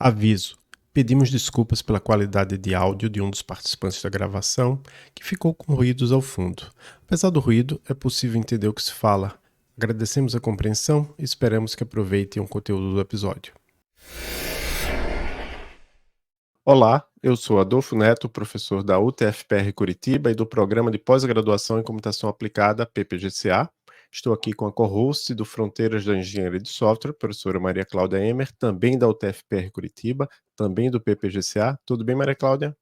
Aviso: pedimos desculpas pela qualidade de áudio de um dos participantes da gravação, que ficou com ruídos ao fundo. Apesar do ruído, é possível entender o que se fala. Agradecemos a compreensão e esperamos que aproveitem o conteúdo do episódio. Olá, eu sou Adolfo Neto, professor da UTFPR Curitiba e do Programa de Pós-Graduação em Computação Aplicada, PPGCA. Estou aqui com a co-host do Fronteiras da Engenharia de Software, professora Maria Cláudia Emer, também da UTFPR Curitiba, também do PPGCA. Tudo bem, Maria Cláudia?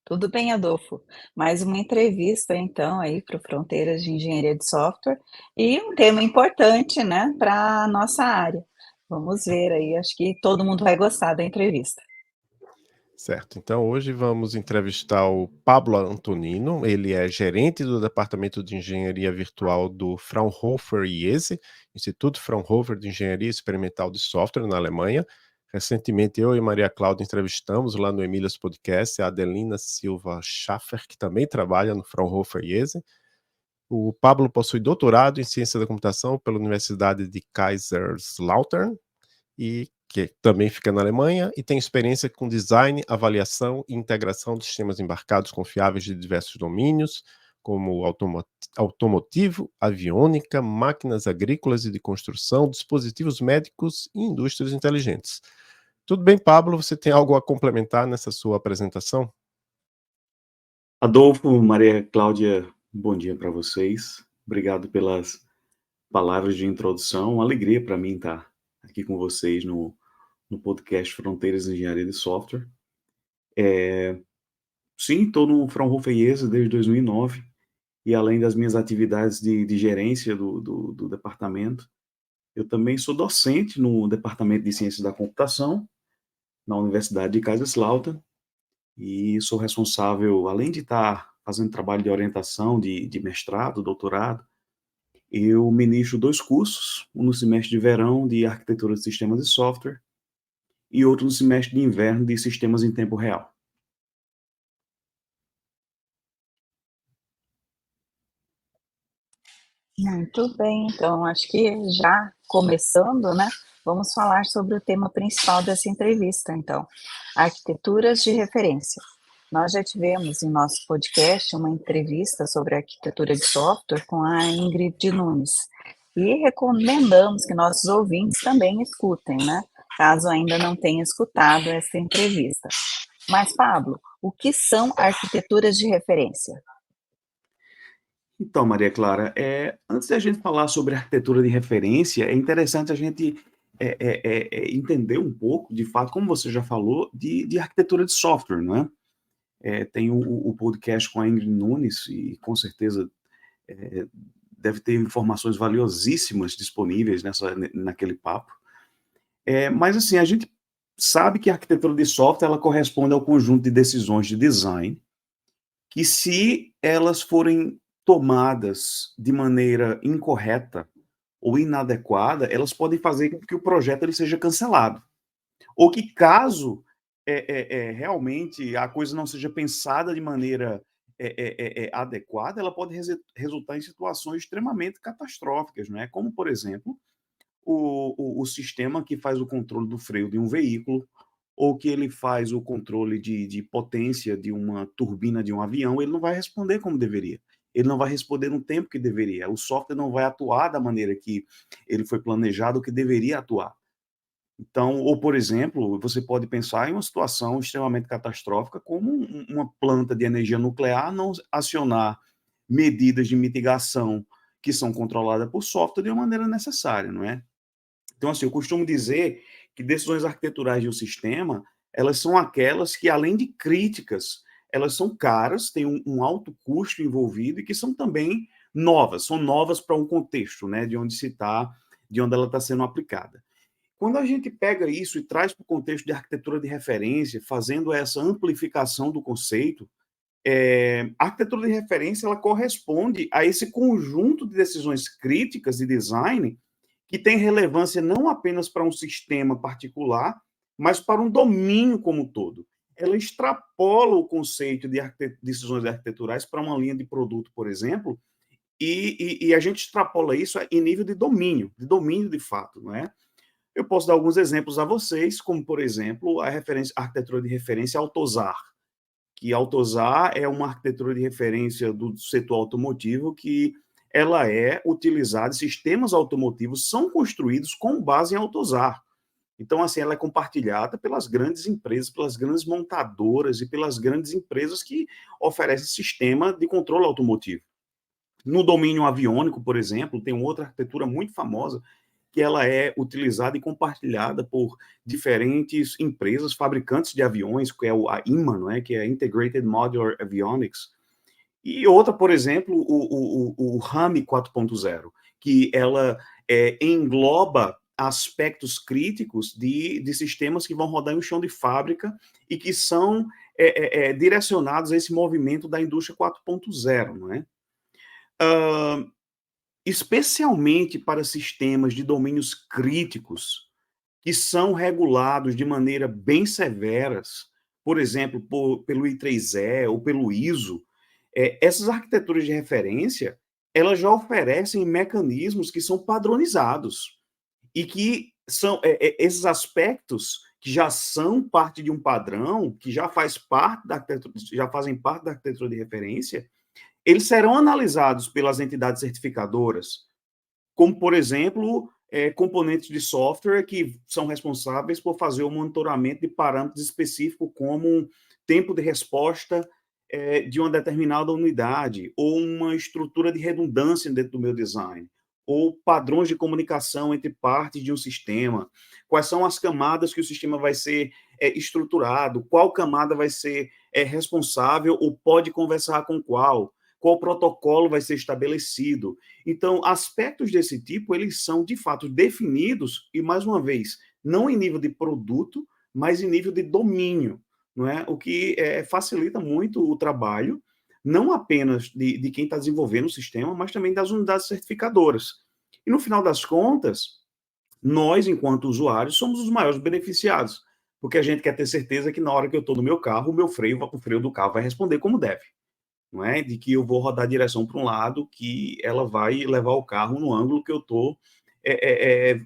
Tudo bem, Adolfo. Mais uma entrevista, então, aí para o Fronteiras de Engenharia de Software e um tema importante, né, para a nossa área. Vamos ver aí, acho que todo mundo vai gostar da entrevista. Certo, então hoje vamos entrevistar o Pablo Antonino, ele é gerente do Departamento de Engenharia Virtual do Fraunhofer IESE, Instituto Fraunhofer de Engenharia Experimental de Software, na Alemanha. Recentemente eu e Maria Cláudia entrevistamos lá no Emílias Podcast a Adelina Silva Schaffer, que também trabalha no Fraunhofer IESE. O Pablo possui doutorado em Ciência da Computação pela Universidade de Kaiserslautern, e que também fica na Alemanha, e tem experiência com design, avaliação e integração de sistemas embarcados confiáveis de diversos domínios, como automotivo, aviônica, máquinas agrícolas e de construção, dispositivos médicos e indústrias inteligentes. Tudo bem, Pablo? Você tem algo a complementar nessa sua apresentação? Adolfo, Maria Cláudia, bom dia para vocês. Obrigado pelas palavras de introdução. Uma alegria para mim estar aqui com vocês no podcast Fronteiras de Engenharia de Software. Sim, estou no Fraunhofer IESE desde 2009 e além das minhas atividades de gerência do departamento, eu também sou docente no Departamento de Ciências da Computação na Universidade de Kaiserslautern e sou responsável, além de estar fazendo trabalho de orientação de mestrado, doutorado, eu ministro 2 cursos, um no semestre de verão de arquitetura de sistemas de software e outro no semestre de inverno de sistemas em tempo real. Muito bem, então acho que já começando, né, vamos falar sobre o tema principal dessa entrevista, então, arquiteturas de referência. Nós já tivemos em nosso podcast uma entrevista sobre arquitetura de software com a Ingrid Nunes e recomendamos que nossos ouvintes também escutem, né, caso ainda não tenham escutado essa entrevista. Mas, Pablo, o que são arquiteturas de referência? Então, Maria Clara, antes da gente falar sobre arquitetura de referência, é interessante a gente entender um pouco, de fato, como você já falou, de arquitetura de software, não é? Tem o podcast com a Ingrid Nunes e com certeza deve ter informações valiosíssimas disponíveis naquele papo. Mas assim, a gente sabe que a arquitetura de software ela corresponde ao conjunto de decisões de design que, se elas forem tomadas de maneira incorreta ou inadequada, elas podem fazer com que o projeto ele seja cancelado. Ou que, caso realmente a coisa não seja pensada de maneira adequada, ela pode resultar em situações extremamente catastróficas, não é? Como, por exemplo, o sistema que faz o controle do freio de um veículo, ou que ele faz o controle de potência de uma turbina de um avião, ele não vai responder como deveria. Ele não vai responder no tempo que deveria. O software não vai atuar da maneira que ele foi planejado, que deveria atuar. Então, ou por exemplo, você pode pensar em uma situação extremamente catastrófica, como uma planta de energia nuclear não acionar medidas de mitigação que são controladas por software de uma maneira necessária, não é? Então, assim, eu costumo dizer que decisões arquiteturais de um sistema, elas são aquelas que, além de críticas, elas são caras, têm um alto custo envolvido e que são também novas, são novas para um contexto, né, de onde ela está sendo aplicada. Quando a gente pega isso e traz para o contexto de arquitetura de referência, fazendo essa amplificação do conceito, a arquitetura de referência ela corresponde a esse conjunto de decisões críticas de design que tem relevância não apenas para um sistema particular, mas para um domínio como um todo. Ela extrapola o conceito de decisões arquiteturais para uma linha de produto, por exemplo, e a gente extrapola isso em nível de domínio de fato, não é? Eu posso dar alguns exemplos a vocês, como, por exemplo, a arquitetura de referência Altozar, que Altozar é uma arquitetura de referência do setor automotivo que ela é utilizada, sistemas automotivos são construídos com base em Altozar. Então, assim, ela é compartilhada pelas grandes empresas, pelas grandes montadoras e pelas grandes empresas que oferecem sistema de controle automotivo. No domínio aviônico, por exemplo, tem outra arquitetura muito famosa, que ela é utilizada e compartilhada por diferentes empresas, fabricantes de aviões, que é a IMA, não é? Que é a Integrated Modular Avionics. E outra, por exemplo, o RAMI 4.0, que ela engloba aspectos críticos de sistemas que vão rodar em um chão de fábrica e que são direcionados a esse movimento da indústria 4.0, não é? Especialmente para sistemas de domínios críticos, que são regulados de maneira bem severas, por exemplo, pelo I3E ou pelo ISO, essas arquiteturas de referência, elas já oferecem mecanismos que são padronizados e que são esses aspectos que já são parte de um padrão, que já fazem parte da arquitetura de referência, eles serão analisados pelas entidades certificadoras, como, por exemplo, componentes de software que são responsáveis por fazer o monitoramento de parâmetros específicos, como tempo de resposta de uma determinada unidade, ou uma estrutura de redundância dentro do meu design, ou padrões de comunicação entre partes de um sistema, quais são as camadas que o sistema vai ser estruturado, qual camada vai ser responsável ou pode conversar com qual protocolo vai ser estabelecido. Então, aspectos desse tipo, eles são, de fato, definidos, e, mais uma vez, não em nível de produto, mas em nível de domínio, não é? O que facilita muito o trabalho, não apenas de quem está desenvolvendo o sistema, mas também das unidades certificadoras. E, no final das contas, nós, enquanto usuários, somos os maiores beneficiados, porque a gente quer ter certeza que, na hora que eu estou no meu carro, o freio do carro vai responder como deve. Não é? De que eu vou rodar a direção para um lado, que ela vai levar o carro no ângulo que eu estou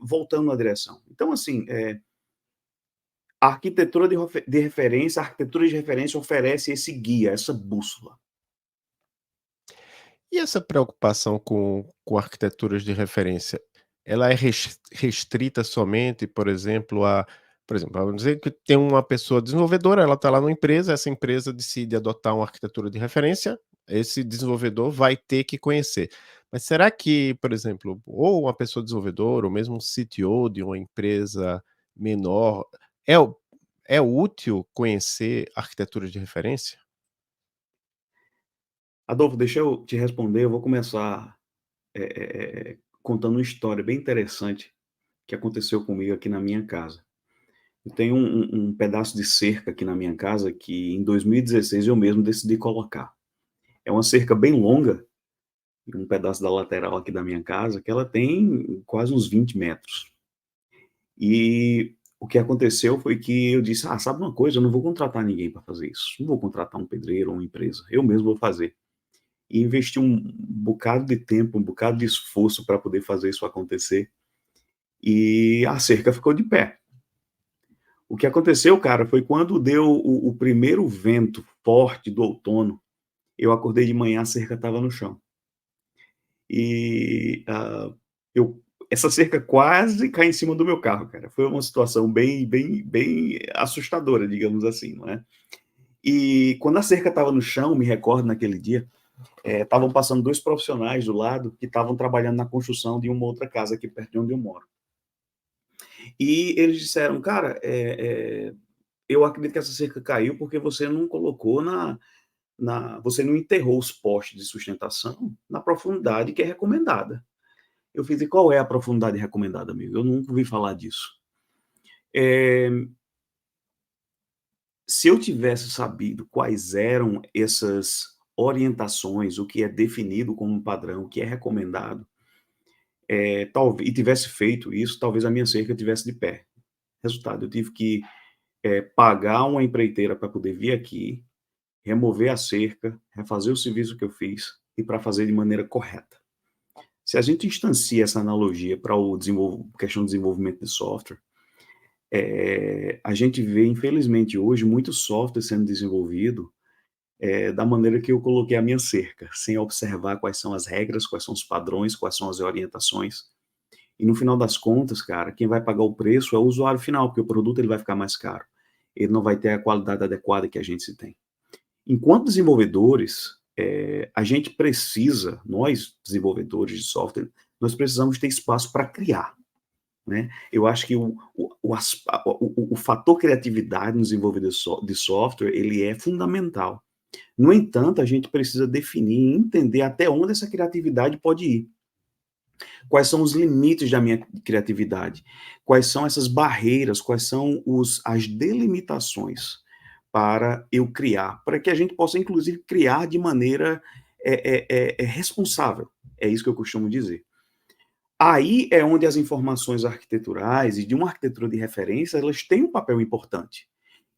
voltando na direção. Então, assim, a arquitetura de referência, a arquitetura de referência oferece esse guia, essa bússola. E essa preocupação com arquiteturas de referência, ela é restrita somente, por exemplo, vamos dizer que tem uma pessoa desenvolvedora, ela está lá numa empresa, essa empresa decide adotar uma arquitetura de referência, esse desenvolvedor vai ter que conhecer. Mas será que, por exemplo, ou uma pessoa desenvolvedora, ou mesmo um CTO de uma empresa menor, é, é útil conhecer arquiteturas de referência? Adolfo, deixa eu te responder. Eu vou começar contando uma história bem interessante que aconteceu comigo aqui na minha casa. Eu tenho um pedaço de cerca aqui na minha casa que, em 2016, eu mesmo decidi colocar. É uma cerca bem longa, um pedaço da lateral aqui da minha casa, que ela tem quase uns 20 metros. E o que aconteceu foi que eu disse, sabe uma coisa, eu não vou contratar ninguém para fazer isso. Não vou contratar um pedreiro ou uma empresa. Eu mesmo vou fazer. E investi um bocado de tempo, um bocado de esforço para poder fazer isso acontecer. E a cerca ficou de pé. O que aconteceu, cara, foi quando deu o primeiro vento forte do outono, eu acordei de manhã, a cerca estava no chão. E essa cerca quase cai em cima do meu carro, cara. Foi uma situação bem, bem, bem assustadora, digamos assim, não é? E quando a cerca estava no chão, me recordo naquele dia, estavam passando 2 profissionais do lado que estavam trabalhando na construção de uma outra casa aqui perto de onde eu moro. E eles disseram, cara, eu acredito que essa cerca caiu porque você não colocou você não enterrou os postes de sustentação na profundidade que é recomendada. Eu fiz, e qual é a profundidade recomendada, amigo? Eu nunca ouvi falar disso. Se eu tivesse sabido quais eram essas orientações, o que é definido como padrão, o que é recomendado, talvez, e tivesse feito isso, talvez a minha cerca estivesse de pé. Resultado, eu tive que pagar uma empreiteira para poder vir aqui, remover a cerca, refazer o serviço que eu fiz, e para fazer de maneira correta. Se a gente instancia essa analogia para a questão do desenvolvimento de software, a gente vê, infelizmente, hoje, muito software sendo desenvolvido da maneira que eu coloquei a minha cerca, sem observar quais são as regras, quais são os padrões, quais são as orientações. E no final das contas, cara, quem vai pagar o preço é o usuário final, porque o produto ele vai ficar mais caro. Ele não vai ter a qualidade adequada que a gente se tem. Enquanto desenvolvedores, a gente precisa, nós desenvolvedores de software, nós precisamos ter espaço para criar. Né? Eu acho que o fator criatividade no desenvolvimento de software, ele é fundamental. No entanto, a gente precisa definir e entender até onde essa criatividade pode ir. Quais são os limites da minha criatividade? Quais são essas barreiras? Quais são as delimitações para eu criar? Para que a gente possa, inclusive, criar de maneira responsável. É isso que eu costumo dizer. Aí é onde as informações arquiteturais e de uma arquitetura de referência, elas têm um papel importante,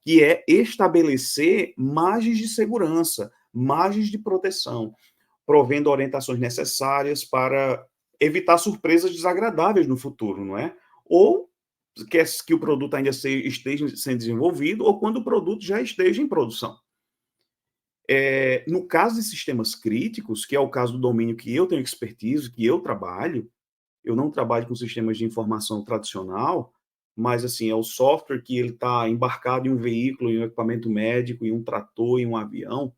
que é estabelecer margens de segurança, margens de proteção, provendo orientações necessárias para evitar surpresas desagradáveis no futuro, não é? Ou que o produto ainda esteja sendo desenvolvido, ou quando o produto já esteja em produção. No caso de sistemas críticos, que é o caso do domínio que eu tenho expertise, que eu trabalho, eu não trabalho com sistemas de informação tradicional, mas assim, é o software que ele está embarcado em um veículo, em um equipamento médico, em um trator, em um avião.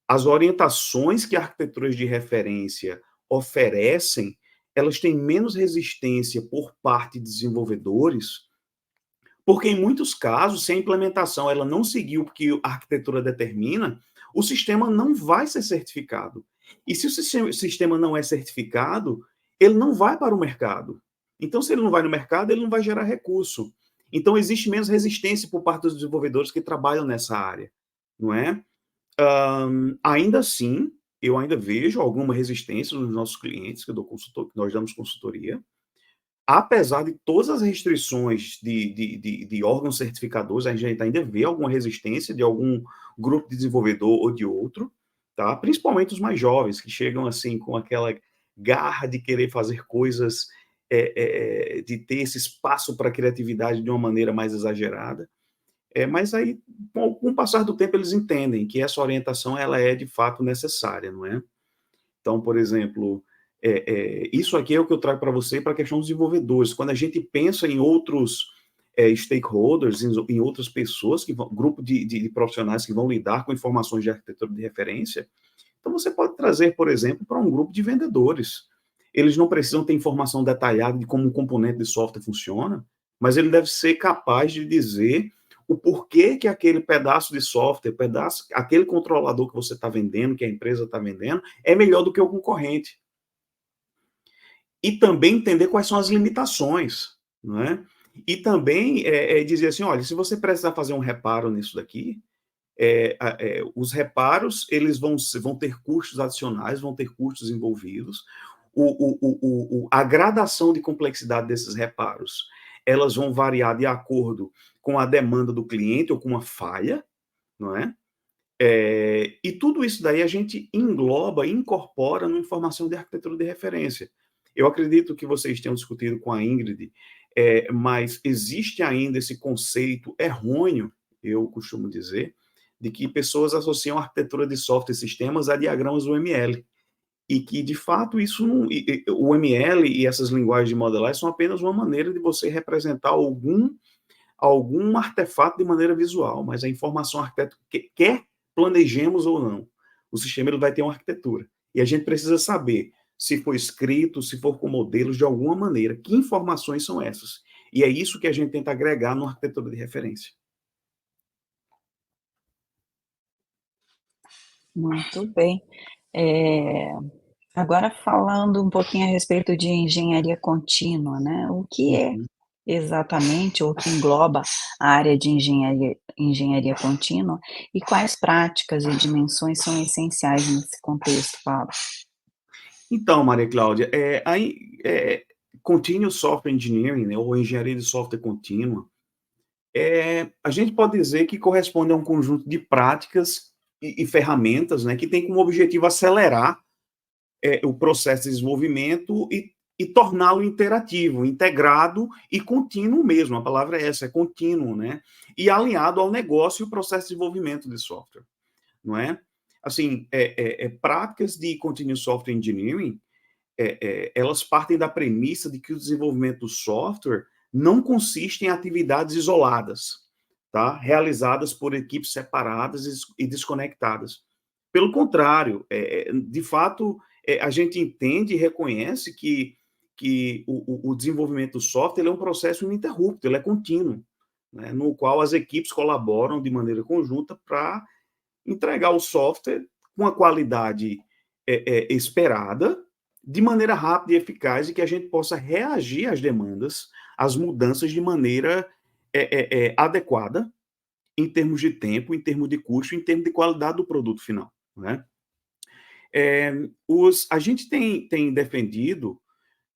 As orientações que arquiteturas de referência oferecem, elas têm menos resistência por parte de desenvolvedores, porque em muitos casos, se a implementação ela não seguiu o que a arquitetura determina, o sistema não vai ser certificado. E se o sistema não é certificado, ele não vai para o mercado. Então, se ele não vai no mercado, ele não vai gerar recurso. Então, existe menos resistência por parte dos desenvolvedores que trabalham nessa área, não é? Ainda assim, eu ainda vejo alguma resistência nos nossos clientes, que nós damos consultoria, apesar de todas as restrições de órgãos certificadores, a gente ainda vê alguma resistência de algum grupo de desenvolvedor ou de outro, tá? Principalmente os mais jovens, que chegam assim com aquela garra de querer fazer coisas, de ter esse espaço para a criatividade de uma maneira mais exagerada. Mas aí, com o passar do tempo, eles entendem que essa orientação ela é de fato necessária, não é? Então, por exemplo, isso aqui é o que eu trago para você para a questão dos desenvolvedores. Quando a gente pensa em outros stakeholders, em outras pessoas, grupo de profissionais que vão lidar com informações de arquitetura de referência, então você pode trazer, por exemplo, para um grupo de vendedores. Eles não precisam ter informação detalhada de como um componente de software funciona, mas ele deve ser capaz de dizer o porquê que aquele pedaço de software, aquele controlador que você está vendendo, que a empresa está vendendo, é melhor do que o concorrente. E também entender quais são as limitações, não é? E também dizer assim, olha, se você precisar fazer um reparo nisso daqui, os reparos eles vão ter custos adicionais, vão ter custos envolvidos. A gradação de complexidade desses reparos, elas vão variar de acordo com a demanda do cliente ou com uma falha, não é? E tudo isso daí a gente engloba, incorpora numa informação de arquitetura de referência. Eu acredito que vocês tenham discutido com a Ingrid, mas existe ainda esse conceito errôneo, eu costumo dizer, de que pessoas associam a arquitetura de software e sistemas a diagramas UML. E que, de fato, isso não, o UML e essas linguagens de modelagem são apenas uma maneira de você representar algum artefato de maneira visual, mas a informação arquiteto quer planejemos ou não, o sistema ele vai ter uma arquitetura. E a gente precisa saber se for escrito, se for com modelos, de alguma maneira, que informações são essas. E é isso que a gente tenta agregar numa arquitetura de referência. Muito bem. Agora falando um pouquinho a respeito de engenharia contínua, né, o que é exatamente, ou que engloba a área de engenharia contínua, e quais práticas e dimensões são essenciais nesse contexto, Paulo? Então, Maria Cláudia, Continuous Software Engineering, né, ou engenharia de software contínua, a gente pode dizer que corresponde a um conjunto de práticas e ferramentas, né, que tem como objetivo acelerar o processo de desenvolvimento e torná-lo interativo, integrado e contínuo mesmo. A palavra é essa, é contínuo, né? E alinhado ao negócio e o processo de desenvolvimento de software, não é? Assim, práticas de Continuous Software Engineering, elas partem da premissa de que o desenvolvimento do software não consiste em atividades isoladas, tá? Realizadas por equipes separadas e desconectadas. Pelo contrário, de fato, a gente entende e reconhece que o desenvolvimento do software ele é um processo ininterrupto, ele é contínuo, né? No qual as equipes colaboram de maneira conjunta para entregar o software com a qualidade esperada, de maneira rápida e eficaz, e que a gente possa reagir às demandas, às mudanças de maneira adequada, em termos de tempo, em termos de custo, em termos de qualidade do produto final, né? A gente tem defendido,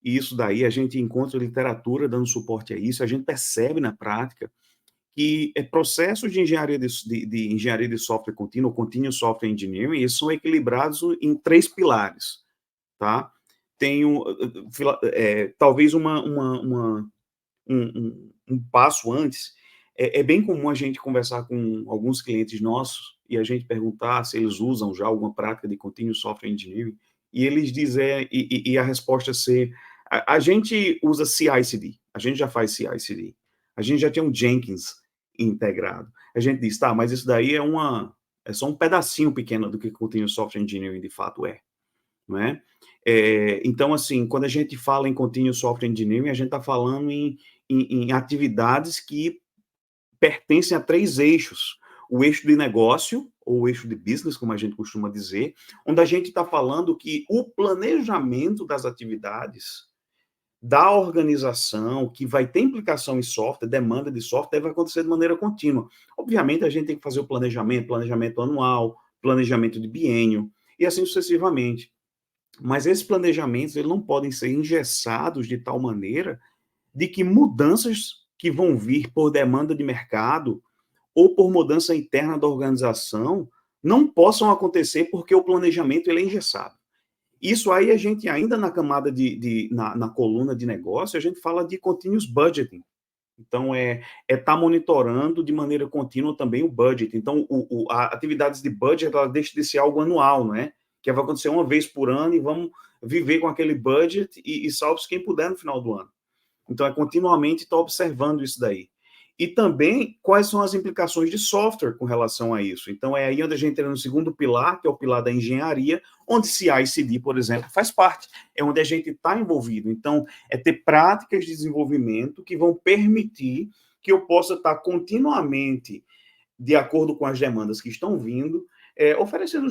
e isso daí a gente encontra literatura dando suporte a isso, a gente percebe na prática que processos de engenharia de engenharia de software contínuo, Continuous Software Engineering, eles são equilibrados em 3 pilares, tá? Tem talvez um passo antes. É bem comum a gente conversar com alguns clientes nossos e a gente perguntar se eles usam já alguma prática de Continuous Software Engineering, e eles dizem, e a resposta ser, a gente usa CI/CD, a gente já faz CI/CD, a gente já tem um Jenkins integrado. A gente diz, tá, mas isso daí é só um pedacinho pequeno do que Continuous Software Engineering de fato é, não é? Então, assim, quando a gente fala em Continuous Software Engineering, a gente está falando em atividades que pertencem a 3 eixos. O eixo de negócio, ou o eixo de business, como a gente costuma dizer, onde a gente está falando que o planejamento das atividades da organização, que vai ter implicação em software, demanda de software, deve acontecer de maneira contínua. Obviamente, a gente tem que fazer o planejamento anual, planejamento de biênio, e assim sucessivamente. Mas esses planejamentos eles não podem ser engessados de tal maneira de que mudanças que vão vir por demanda de mercado ou por mudança interna da organização não possam acontecer porque o planejamento ele é engessado. Isso aí a gente ainda na camada na coluna de negócio, a gente fala de continuous budgeting. Então, tá monitorando de maneira contínua também o budget. Então, a atividades de budget, ela deixa de ser algo anual, não é? Que vai acontecer uma vez por ano e vamos viver com aquele budget e salve-se quem puder no final do ano. Então, é continuamente estar observando isso daí. E também, quais são as implicações de software com relação a isso. Então, é aí onde a gente entra no segundo pilar, que é o pilar da engenharia, onde CI/CD, por exemplo, faz parte. É onde a gente está envolvido. Então, é ter práticas de desenvolvimento que vão permitir que eu possa estar continuamente, de acordo com as demandas que estão vindo, oferecendo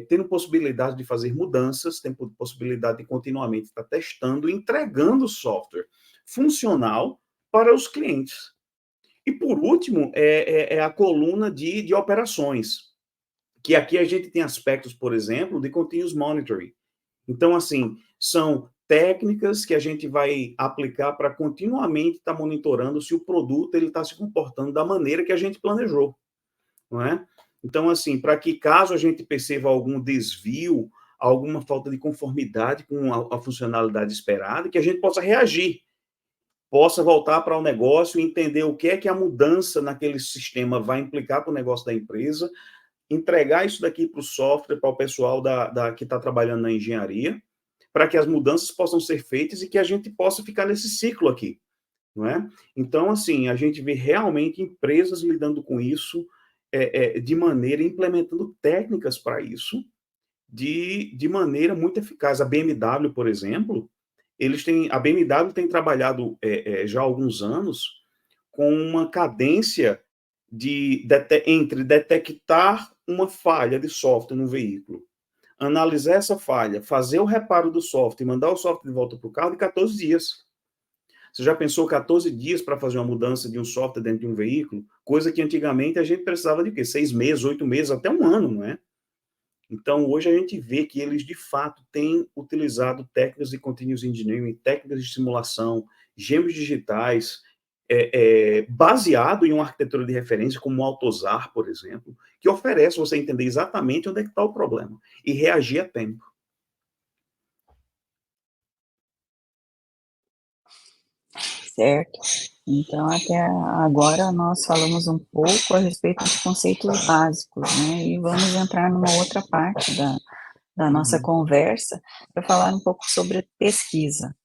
tendo possibilidade de fazer mudanças, tendo possibilidade de continuamente estar testando, entregando software funcional para os clientes. E, por último, a coluna de operações, que aqui a gente tem aspectos, por exemplo, de continuous monitoring. Então, assim, são técnicas que a gente vai aplicar para continuamente estar monitorando se o produto ele está se comportando da maneira que a gente planejou, não é? Então, assim, para que caso a gente perceba algum desvio, alguma falta de conformidade com a funcionalidade esperada, que a gente possa reagir, possa voltar para o negócio e entender o que é que a mudança naquele sistema vai implicar para o negócio da empresa, entregar isso daqui para o software, para o pessoal que está trabalhando na engenharia, para que as mudanças possam ser feitas e que a gente possa ficar nesse ciclo aqui, não é? Então, assim, a gente vê realmente empresas lidando com isso de maneira, implementando técnicas para isso, de maneira muito eficaz. A BMW, por exemplo, a BMW tem trabalhado já há alguns anos com uma cadência entre detectar uma falha de software no veículo, analisar essa falha, fazer o reparo do software e mandar o software de volta para o carro em 14 dias. Você já pensou 14 dias para fazer uma mudança de um software dentro de um veículo? Coisa que antigamente a gente precisava de quê? 6 meses, 8 meses, até um ano, não é? Então, hoje a gente vê que eles, de fato, têm utilizado técnicas de continuous engineering, técnicas de simulação, gêmeos digitais, baseado em uma arquitetura de referência como o AutoSAR, por exemplo, que oferece você entender exatamente onde é que está o problema e reagir a tempo. Certo. Então, até agora nós falamos um pouco a respeito de conceitos básicos, né, e vamos entrar numa outra parte da nossa Uhum. conversa para falar um pouco sobre pesquisa.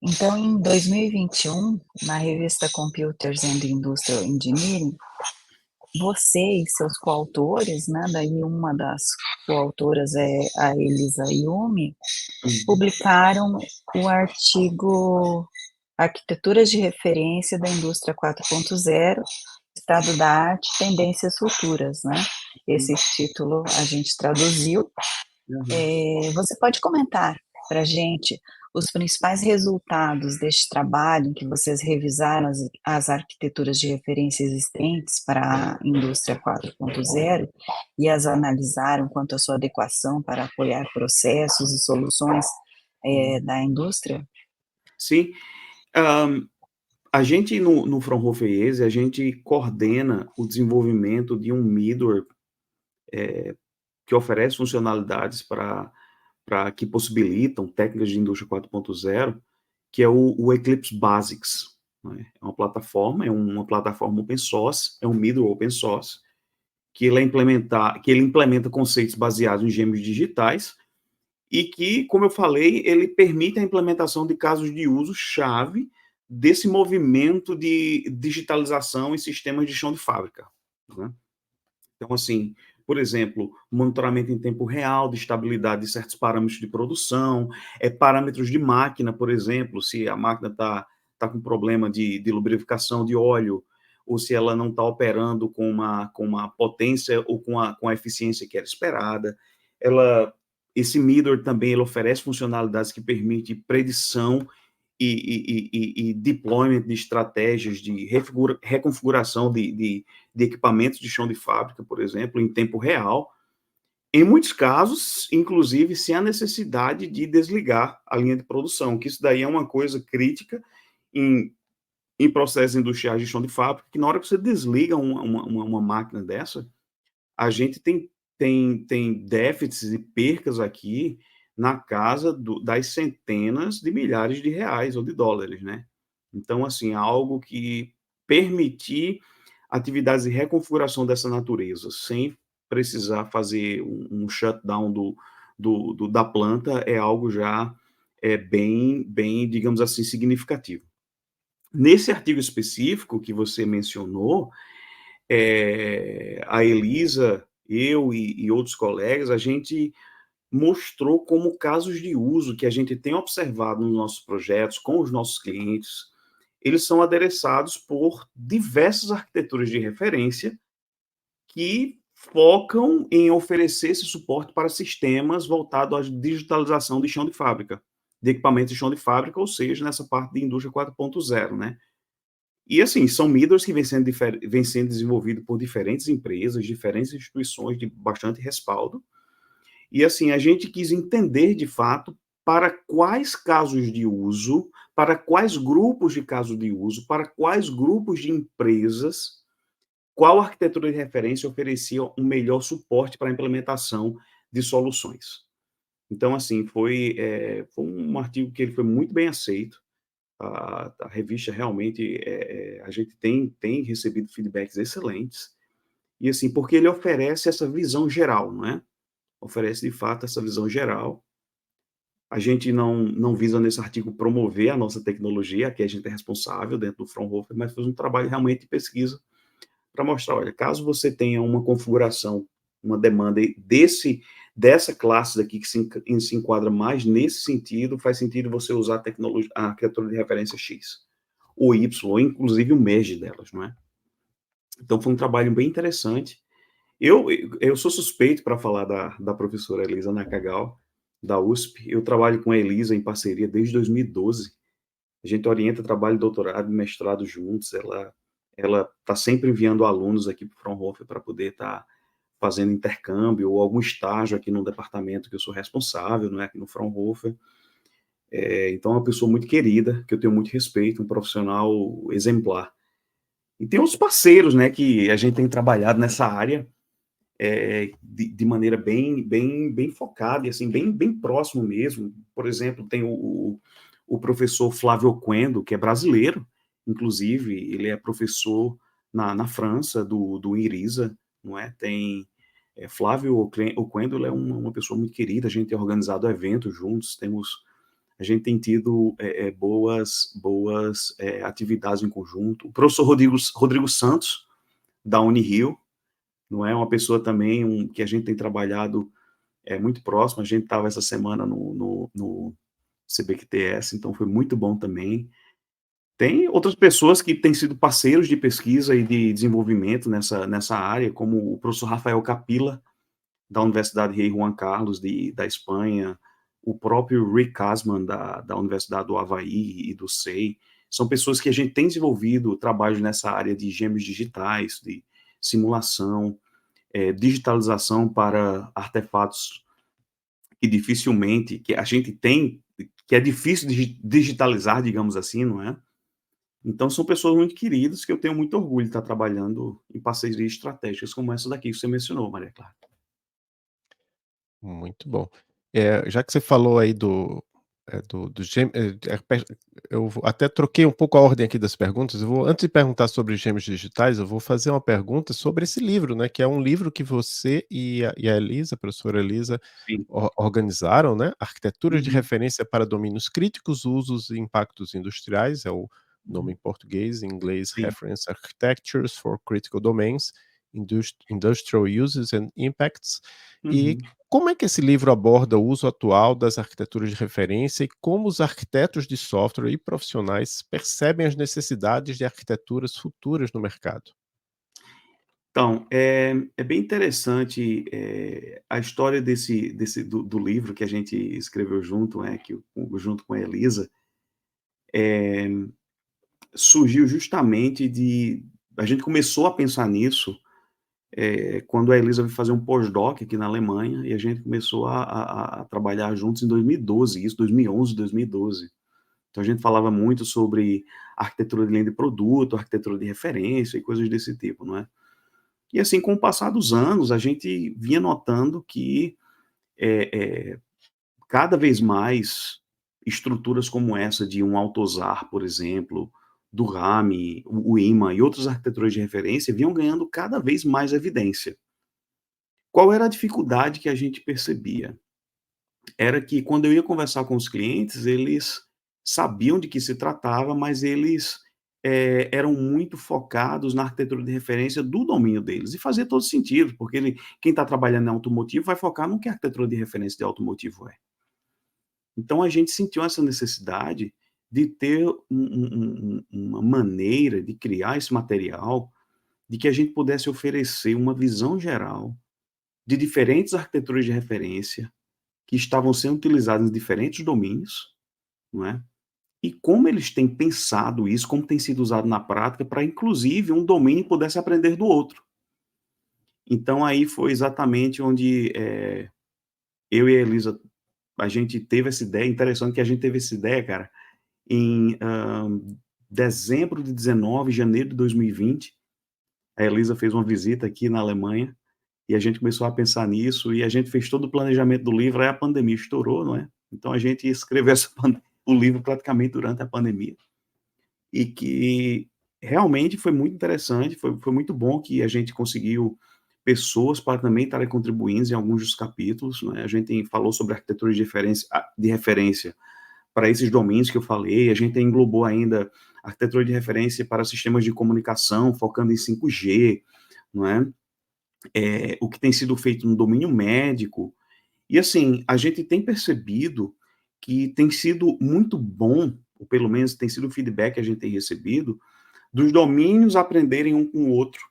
Então, em 2021, na revista Computers and Industrial Engineering, você e seus coautores, né, daí uma das coautoras é a Elisa Yumi, Uhum. publicaram o artigo Arquiteturas de Referência da Indústria 4.0, Estado da Arte, Tendências Futuras, né? Esse título a gente traduziu. Uhum. Você pode comentar para a gente os principais resultados deste trabalho em que vocês revisaram as arquiteturas de referência existentes para a indústria 4.0 e as analisaram quanto à sua adequação para apoiar processos e soluções da indústria? Sim. Ahn, a gente no Fraunhofer IESE, a gente coordena o desenvolvimento de um middleware que oferece funcionalidades para que possibilitam técnicas de indústria 4.0, que é o Eclipse Basics, né? É uma plataforma open source, é um middleware open source, que ele implementa conceitos baseados em gêmeos digitais e que, como eu falei, ele permite a implementação de casos de uso-chave desse movimento de digitalização em sistemas de chão de fábrica, né? Então, assim, por exemplo, monitoramento em tempo real de estabilidade de certos parâmetros de produção, parâmetros de máquina, por exemplo, se a máquina tá com problema de lubrificação de óleo, ou se ela não está operando com uma potência ou com a eficiência que era esperada. Esse middleware também ele oferece funcionalidades que permitem predição e deployment de estratégias de reconfiguração de equipamentos de chão de fábrica, por exemplo, em tempo real. Em muitos casos, inclusive, sem a necessidade de desligar a linha de produção, que isso daí é uma coisa crítica em processos industriais de chão de fábrica, que na hora que você desliga uma máquina dessa, a gente tem déficits e percas aqui na casa das centenas de milhares de reais ou de dólares, né? Então, assim, algo que permitir atividades de reconfiguração dessa natureza, sem precisar fazer um shutdown da planta, é algo já bem, digamos assim, significativo. Nesse artigo específico que você mencionou, a Elisa, eu e outros colegas, a gente mostrou como casos de uso que a gente tem observado nos nossos projetos, com os nossos clientes, eles são adereçados por diversas arquiteturas de referência que focam em oferecer esse suporte para sistemas voltados à digitalização de chão de fábrica, de equipamentos de chão de fábrica, ou seja, nessa parte de indústria 4.0, né? E, assim, são middlewares que vêm sendo desenvolvidos por diferentes empresas, diferentes instituições de bastante respaldo. E, assim, a gente quis entender, de fato, para quais casos de uso, para quais grupos de casos de uso, para quais grupos de empresas, qual arquitetura de referência oferecia um melhor suporte para a implementação de soluções. Então, assim, foi um artigo que ele foi muito bem aceito. A revista realmente, a gente tem recebido feedbacks excelentes, e assim, porque ele oferece essa visão geral, não é? Oferece, de fato, essa visão geral. A gente não visa nesse artigo promover a nossa tecnologia, que a gente é responsável dentro do Fraunhofer, mas faz um trabalho realmente de pesquisa para mostrar, olha, caso você tenha uma configuração, uma demanda dessa classe daqui que se enquadra mais nesse sentido, faz sentido você usar a arquitetura de referência X, ou Y, ou inclusive o merge delas, não é? Então foi um trabalho bem interessante. Eu sou suspeito para falar da professora Elisa Nakagawa, da USP. Eu trabalho com a Elisa em parceria desde 2012. A gente orienta trabalho de doutorado e mestrado juntos. Ela está sempre enviando alunos aqui para o Fraunhofer para poder estar fazendo intercâmbio ou algum estágio aqui no departamento que eu sou responsável, não é, aqui no Fraunhofer. Então é uma pessoa muito querida, que eu tenho muito respeito, um profissional exemplar. E tem outros parceiros, né, que a gente tem trabalhado nessa área de maneira bem focada e assim, bem próximo mesmo. Por exemplo, tem o professor Flávio Oquendo, que é brasileiro, inclusive, ele é professor na França, do IRISA, não é? Tem Flávio Oquendo, ele é uma pessoa muito querida, a gente tem organizado eventos juntos, a gente tem tido boas atividades em conjunto. O professor Rodrigo Santos, da Unirio, não é? Uma pessoa também que a gente tem trabalhado muito próximo, a gente estava essa semana no CBQTS, então foi muito bom também. Tem outras pessoas que têm sido parceiros de pesquisa e de desenvolvimento nessa área, como o professor Rafael Capilla, da Universidade Rei Juan Carlos, da Espanha, o próprio Rick Kasman, da Universidade do Havaí e do SEI. São pessoas que a gente tem desenvolvido trabalhos nessa área de gêmeos digitais, de simulação, digitalização para artefatos que dificilmente, que a gente tem, que é difícil de digitalizar, digamos assim, não é? Então, são pessoas muito queridas que eu tenho muito orgulho de estar trabalhando em parcerias estratégicas como essa daqui que você mencionou, Maria Clara. Muito bom. Já que você falou aí do eu até troquei um pouco a ordem aqui das perguntas. Antes de perguntar sobre gêmeos digitais, eu vou fazer uma pergunta sobre esse livro, né? Que é um livro que você e a Elisa, a professora Elisa, Sim. organizaram, né? Arquiteturas de Uhum. referência para domínios críticos, usos e impactos industriais, é o nome em português, em inglês, Sim. Reference Architectures for Critical Domains, Industrial Uses and Impacts. E Uhum. como é que esse livro aborda o uso atual das arquiteturas de referência e como os arquitetos de software e profissionais percebem as necessidades de arquiteturas futuras no mercado? Então, é bem interessante a história do livro que a gente escreveu junto, junto com a Elisa, surgiu justamente a gente começou a pensar nisso quando a Elisa veio fazer um pós-doc aqui na Alemanha, e a gente começou a trabalhar juntos em 2012, isso 2011, 2012. Então a gente falava muito sobre arquitetura de linha de produto, arquitetura de referência e coisas desse tipo, não é? E assim, com o passar dos anos, a gente vinha notando que cada vez mais estruturas como essa de um AutoSAR, por exemplo, do RAM, o IMA e outras arquiteturas de referência vinham ganhando cada vez mais evidência. Qual era a dificuldade que a gente percebia? Era que quando eu ia conversar com os clientes, eles sabiam de que se tratava, mas eles eram muito focados na arquitetura de referência do domínio deles. E fazia todo sentido, porque quem está trabalhando em automotivo vai focar no que a arquitetura de referência de automotivo é. Então a gente sentiu essa necessidade de ter uma maneira de criar esse material, de que a gente pudesse oferecer uma visão geral de diferentes arquiteturas de referência que estavam sendo utilizadas em diferentes domínios, não é? E como eles têm pensado isso, como tem sido usado na prática, para inclusive um domínio pudesse aprender do outro. Então aí foi exatamente onde eu e a Elisa, a gente teve essa ideia, interessante que a gente teve essa ideia, cara, em dezembro de 19, janeiro de 2020, a Elisa fez uma visita aqui na Alemanha, e a gente começou a pensar nisso, e a gente fez todo o planejamento do livro, aí a pandemia estourou, não é? Então a gente escreveu o livro praticamente durante a pandemia, e que realmente foi muito interessante, foi muito bom que a gente conseguiu pessoas para também estarem contribuindo em alguns dos capítulos, né? A gente falou sobre arquitetura de referência para esses domínios que eu falei, a gente englobou ainda arquitetura de referência para sistemas de comunicação, focando em 5G, não é? O que tem sido feito no domínio médico. E assim, a gente tem percebido que tem sido muito bom, ou pelo menos tem sido o feedback que a gente tem recebido, dos domínios aprenderem um com o outro,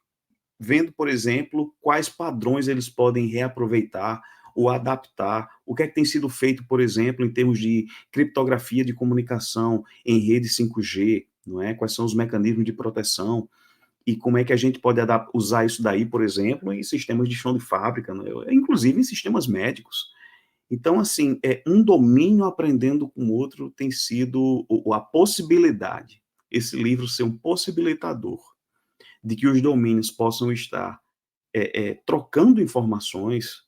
vendo, por exemplo, quais padrões eles podem reaproveitar ou adaptar, o que é que tem sido feito, por exemplo, em termos de criptografia de comunicação em rede 5G, não é? Quais são os mecanismos de proteção e como é que a gente pode usar isso daí, por exemplo, em sistemas de chão de fábrica, né? Inclusive em sistemas médicos. Então, assim, um domínio aprendendo com o outro tem sido a possibilidade, esse livro ser um possibilitador de que os domínios possam estar trocando informações,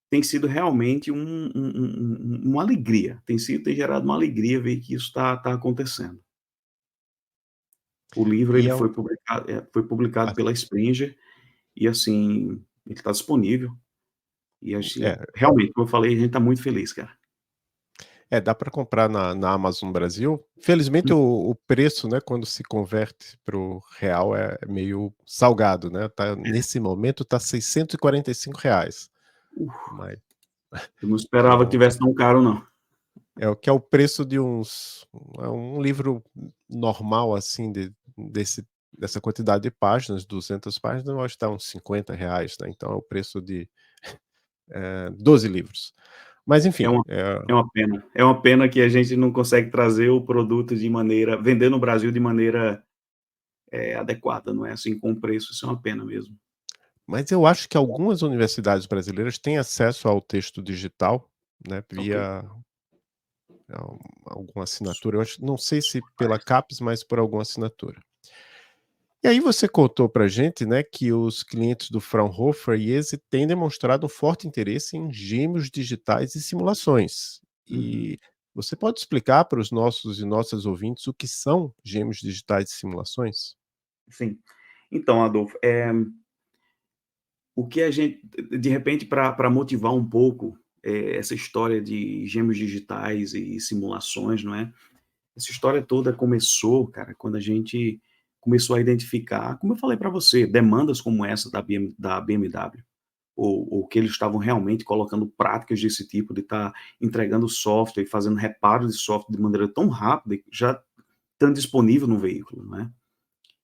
tem sido realmente uma alegria, tem gerado uma alegria ver que isso está acontecendo. O livro E ele é um foi publicado ah, pela Springer e, assim, ele está disponível. E, assim, é, realmente, como eu falei, a gente está muito feliz, cara. dá para comprar na Amazon Brasil. Felizmente o preço, né, quando se converte para o real é meio salgado, né, nesse momento tá R$ 645, mas Eu não que esperava é que o tivesse tão caro não. que é o preço de um livro normal, assim, dessa quantidade de páginas, 200 páginas, eu acho que tá uns R$ 50, né, então é o preço de, 12 livros. Mas É enfim, uma é uma pena que a gente não consegue trazer o produto de maneira vender no Brasil de maneira, adequada, não é, assim, com preço, isso é uma pena mesmo. mas eu acho que algumas universidades brasileiras têm acesso ao texto digital, né, Ok. via alguma assinatura, eu acho, não sei se pela CAPES, mas por alguma assinatura. E aí você contou pra gente, né, que os clientes do Fraunhofer IESE têm demonstrado um forte interesse em gêmeos digitais e simulações. Uhum. E você pode explicar para os nossos e nossas ouvintes o que são gêmeos digitais e simulações? Sim. Então, Adolfo, o que a gente de repente, para motivar um pouco, essa história de gêmeos digitais e simulações, não é, essa história toda começou, cara, quando a gente começou a identificar, como eu falei para você, demandas como essa da BMW, ou que eles estavam realmente colocando práticas desse tipo, de estar entregando software e fazendo reparos de software de maneira tão rápida, já estando disponível no veículo, né.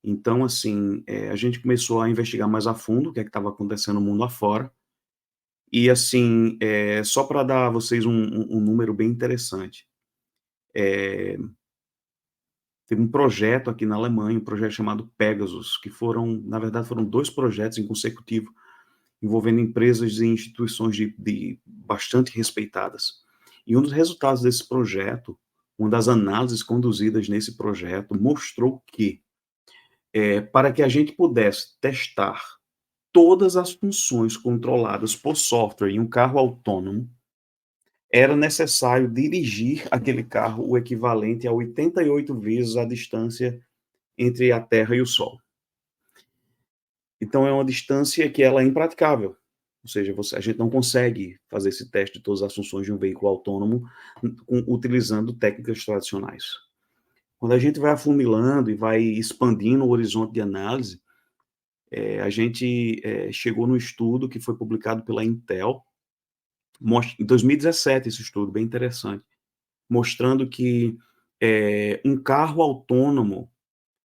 Então, assim, a gente começou a investigar mais a fundo o que é que estava acontecendo no mundo afora, e assim, só para dar a vocês um número bem interessante, eh, teve um projeto aqui na Alemanha, um projeto chamado Pegasus, que na verdade foram 2 projetos em consecutivo, envolvendo empresas e instituições de bastante respeitadas. E um dos resultados desse projeto, uma das análises conduzidas nesse projeto, mostrou que, para que a gente pudesse testar todas as funções controladas por software em um carro autônomo, era necessário dirigir aquele carro o equivalente a 88 vezes a distância entre a Terra e o Sol. Então é uma distância que ela é impraticável, ou seja, a gente não consegue fazer esse teste de todas as funções de um veículo autônomo utilizando técnicas tradicionais. Quando a gente vai afunilando e vai expandindo o horizonte de análise, a gente chegou no estudo que foi publicado pela Intel, em 2017, esse estudo, bem interessante, mostrando que um carro autônomo,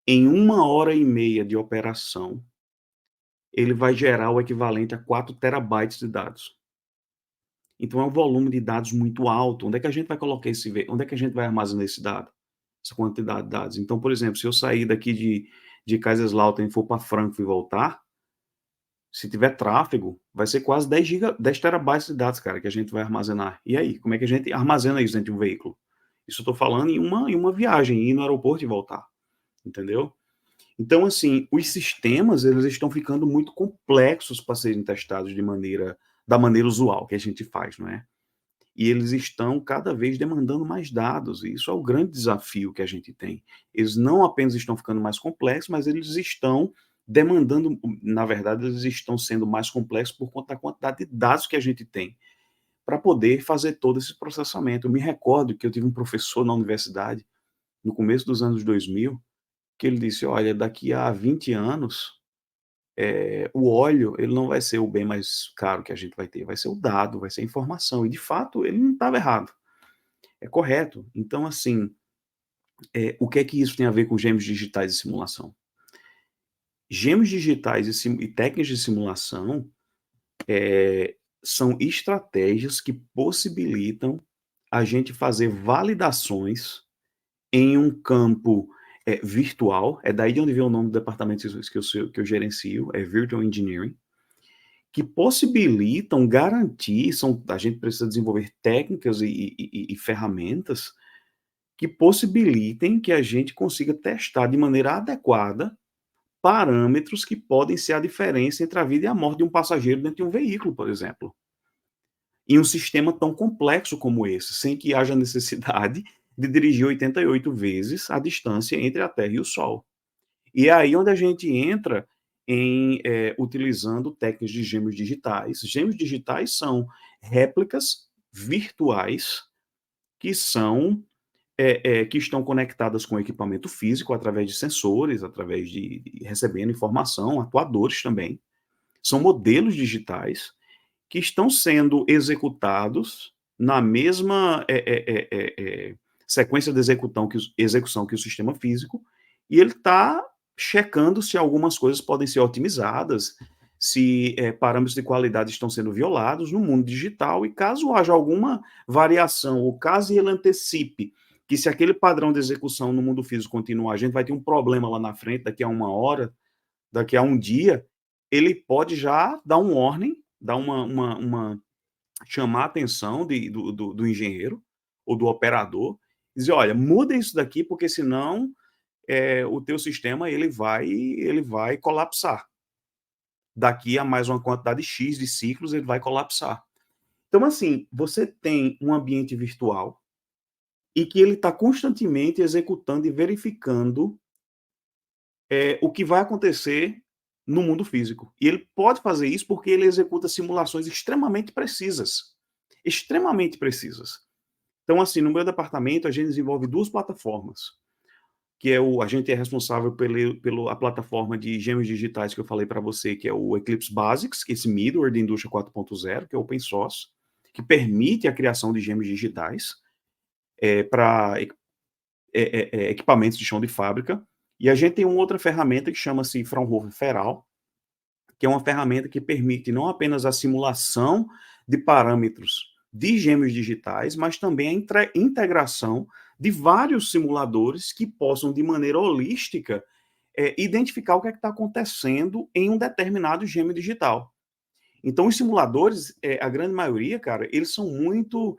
em 1 hora e meia de operação, ele vai gerar o equivalente a 4 terabytes de dados. Então é um volume de dados muito alto. Onde é que a gente vai colocar onde é que a gente vai armazenar esse dado? Essa quantidade de dados. Então, por exemplo, se eu sair daqui de Kaiserslautern e for para Frankfurt e voltar, se tiver tráfego, vai ser quase 10 terabytes de dados, cara, que a gente vai armazenar. E aí, como é que a gente armazena isso dentro de um veículo? Isso eu estou falando em uma viagem, ir no aeroporto e voltar, entendeu? Então, assim, os sistemas, eles estão ficando muito complexos para serem testados da maneira usual que a gente faz, não é? E eles estão cada vez demandando mais dados, e isso é o grande desafio que a gente tem. Eles não apenas estão ficando mais complexos, mas eles estão demandando, na verdade, eles estão sendo mais complexos por conta da quantidade de dados que a gente tem, para poder fazer todo esse processamento. Eu me recordo que eu tive um professor na universidade, no começo dos anos 2000, que ele disse: "Olha, daqui a 20 anos, o óleo, ele não vai ser o bem mais caro que a gente vai ser o dado, vai ser a informação", e de fato ele não estava errado, é correto. Então assim, o que é que isso tem a ver com gêmeos digitais e simulação? Gêmeos digitais e técnicas de simulação, são estratégias que possibilitam a gente fazer validações em um campo, virtual, é daí de onde vem o nome do departamento que eu gerencio, é Virtual Engineering, que possibilitam garantir, a gente precisa desenvolver técnicas e ferramentas que possibilitem que a gente consiga testar de maneira adequada parâmetros que podem ser a diferença entre a vida e a morte de um passageiro dentro de um veículo, por exemplo. Em um sistema tão complexo como esse, sem que haja necessidade de dirigir 88 vezes a distância entre a Terra e o Sol. E é aí onde a gente entra em utilizando técnicas de gêmeos digitais. Gêmeos digitais são réplicas virtuais que são que estão conectadas com equipamento físico através de sensores, através de recebendo informação, atuadores também. São modelos digitais que estão sendo executados na mesma sequência de execução que o sistema físico, e ele está checando se algumas coisas podem ser otimizadas, se parâmetros de qualidade estão sendo violados no mundo digital, e caso haja alguma variação, ou caso ele antecipe que se aquele padrão de execução no mundo físico continuar, a gente vai ter um problema lá na frente, daqui a uma hora, daqui a um dia, ele pode já dar um warning, dar chamar a atenção do engenheiro ou do operador, dizer, olha, muda isso daqui, porque senão o teu sistema ele vai colapsar. Daqui a mais uma quantidade X de ciclos, ele vai colapsar. Então, assim, você tem um ambiente virtual e que ele está constantemente executando e verificando o que vai acontecer no mundo físico. E ele pode fazer isso porque ele executa simulações extremamente precisas. Extremamente precisas. Então, assim, no meu departamento, a gente desenvolve 2 plataformas, que a gente é responsável pela plataforma de gêmeos digitais que eu falei para você, que é o Eclipse Basics, que é esse middleware da indústria 4.0, que é open source, que permite a criação de gêmeos digitais para equipamentos de chão de fábrica. E a gente tem uma outra ferramenta que chama-se Fraunhofer Feral, que é uma ferramenta que permite não apenas a simulação de parâmetros de gêmeos digitais, mas também a integração de vários simuladores que possam, de maneira holística, identificar o que está acontecendo em um determinado gêmeo digital. Então, os simuladores, a grande maioria, cara, eles são muito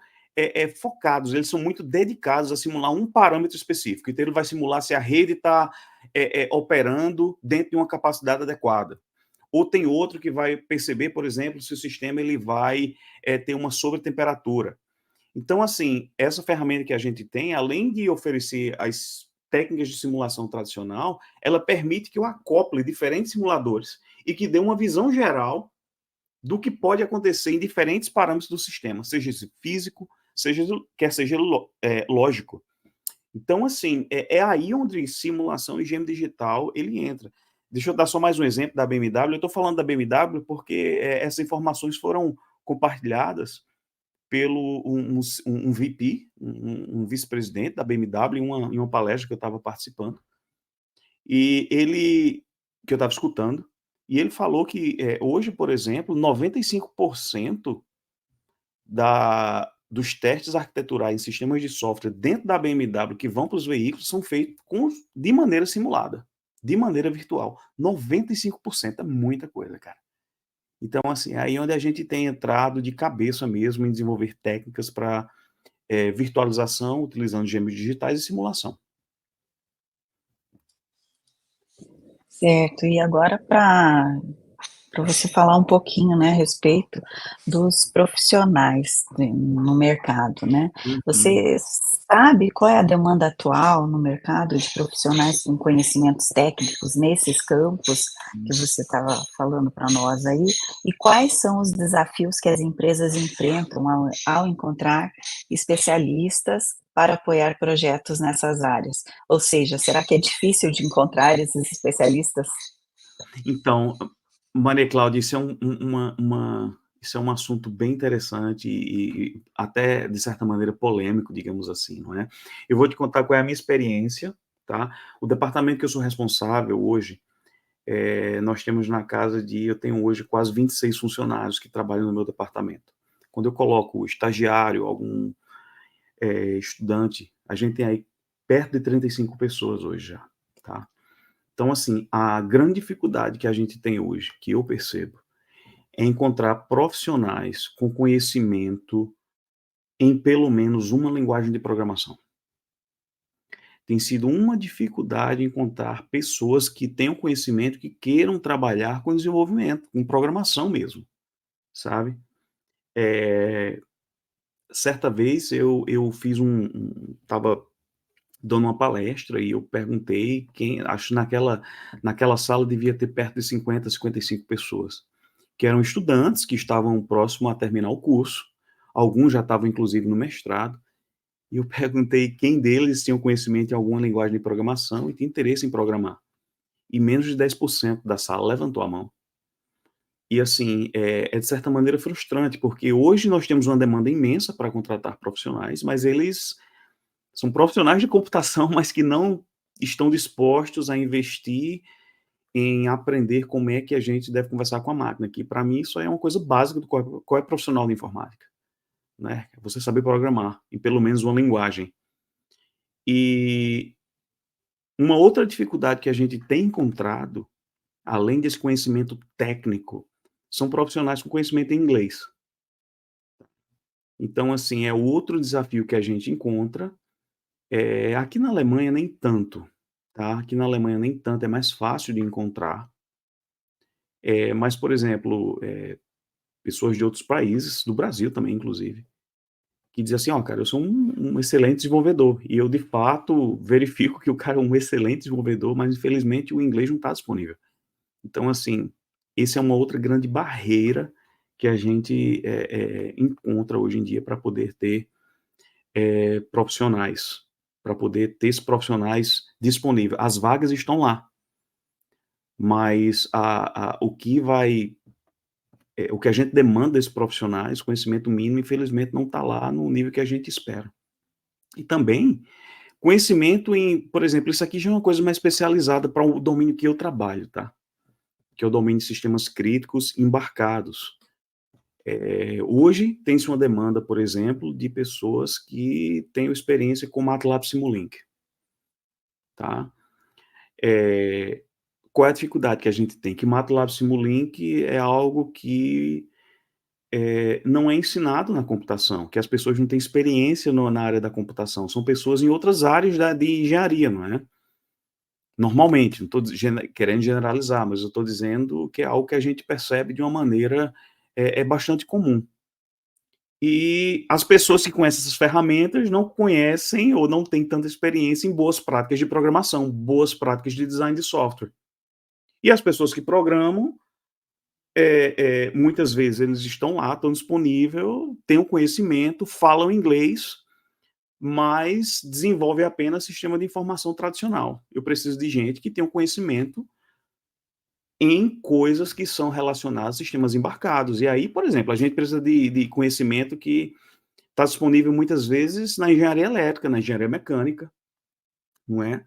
focados, eles são muito dedicados a simular um parâmetro específico. Então, ele vai simular se a rede está operando dentro de uma capacidade adequada. Ou tem outro que vai perceber, por exemplo, se o sistema ele vai ter uma sobretemperatura. Então, assim, essa ferramenta que a gente tem, além de oferecer as técnicas de simulação tradicional, ela permite que eu acople diferentes simuladores e que dê uma visão geral do que pode acontecer em diferentes parâmetros do sistema, seja físico, quer seja lógico. Então, assim, é aí onde simulação e gêmeo digital ele entra. Deixa eu dar só mais um exemplo da BMW. Eu estou falando da BMW porque essas informações foram compartilhadas pelo um VP, um vice-presidente da BMW, em uma palestra que eu estava participando, e que eu estava escutando, e ele falou que hoje, por exemplo, 95% dos testes arquiteturais em sistemas de software dentro da BMW que vão para os veículos são feitos de maneira simulada, de maneira virtual. 95% é muita coisa, cara. Então, assim, aí é onde a gente tem entrado de cabeça mesmo em desenvolver técnicas para virtualização, utilizando gêmeos digitais e simulação. Certo, e agora para você falar um pouquinho, né, a respeito dos profissionais no mercado, né? Você sabe qual é a demanda atual no mercado de profissionais com conhecimentos técnicos nesses campos que você estava falando para nós aí? E quais são os desafios que as empresas enfrentam ao encontrar especialistas para apoiar projetos nessas áreas? Ou seja, será que é difícil de encontrar esses especialistas? Então, Maria Cláudia, isso é um assunto bem interessante e até, de certa maneira, polêmico, digamos assim, não é? Eu vou te contar qual é a minha experiência, tá? O departamento que eu sou responsável hoje, nós temos eu tenho hoje quase 26 funcionários que trabalham no meu departamento. Quando eu coloco estagiário, algum estudante, a gente tem aí perto de 35 pessoas hoje já, tá? Então, assim, a grande dificuldade que a gente tem hoje, que eu percebo, é encontrar profissionais com conhecimento em pelo menos uma linguagem de programação. Tem sido uma dificuldade encontrar pessoas que tenham conhecimento, que queiram trabalhar com desenvolvimento, com programação mesmo, sabe? Certa vez eu fiz estava dando uma palestra, e eu perguntei acho que naquela sala devia ter perto de 50, 55 pessoas, que eram estudantes que estavam próximos a terminar o curso, alguns já estavam inclusive no mestrado, e eu perguntei quem deles tinha conhecimento em alguma linguagem de programação e tinha interesse em programar. E menos de 10% da sala levantou a mão. E assim, é de certa maneira frustrante, porque hoje nós temos uma demanda imensa para contratar profissionais, mas eles são profissionais de computação, mas que não estão dispostos a investir em aprender como é que a gente deve conversar com a máquina, que para mim isso é uma coisa básica do qual é profissional de informática, né? Você saber programar em pelo menos uma linguagem. E uma outra dificuldade que a gente tem encontrado, além desse conhecimento técnico, são profissionais com conhecimento em inglês. Então, assim, é outro desafio que a gente encontra. Aqui na Alemanha nem tanto, tá? Aqui na Alemanha nem tanto, é mais fácil de encontrar. Mas, por exemplo, pessoas de outros países, do Brasil também, inclusive, que dizem assim: ó, cara, eu sou um excelente desenvolvedor. E eu, de fato, verifico que o cara é um excelente desenvolvedor, mas infelizmente o inglês não está disponível. Então, assim, essa é uma outra grande barreira que a gente encontra hoje em dia para poder ter profissionais, para poder ter esses profissionais disponíveis. As vagas estão lá, mas o que a gente demanda desses profissionais, conhecimento mínimo, infelizmente não está lá no nível que a gente espera. E também conhecimento em, por exemplo, isso aqui já é uma coisa mais especializada para o domínio que eu trabalho, tá? Que é o domínio de sistemas críticos embarcados. Hoje tem-se uma demanda, por exemplo, de pessoas que tenham experiência com MATLAB Simulink, tá? Qual é a dificuldade que a gente tem? Que MATLAB Simulink é algo que não é ensinado na computação, que as pessoas não têm experiência na área da computação, são pessoas em outras áreas de engenharia, não é? Normalmente, não estou querendo generalizar, mas eu estou dizendo que é algo que a gente percebe de uma maneira bastante comum. E as pessoas que conhecem essas ferramentas não conhecem ou não têm tanta experiência em boas práticas de programação, boas práticas de design de software. E as pessoas que programam, muitas vezes eles estão lá, estão disponíveis, têm o conhecimento, falam inglês, mas desenvolvem apenas sistema de informação tradicional. Eu preciso de gente que tenha um conhecimento em coisas que são relacionadas a sistemas embarcados. E aí, por exemplo, a gente precisa de conhecimento que está disponível muitas vezes na engenharia elétrica, na engenharia mecânica, não é?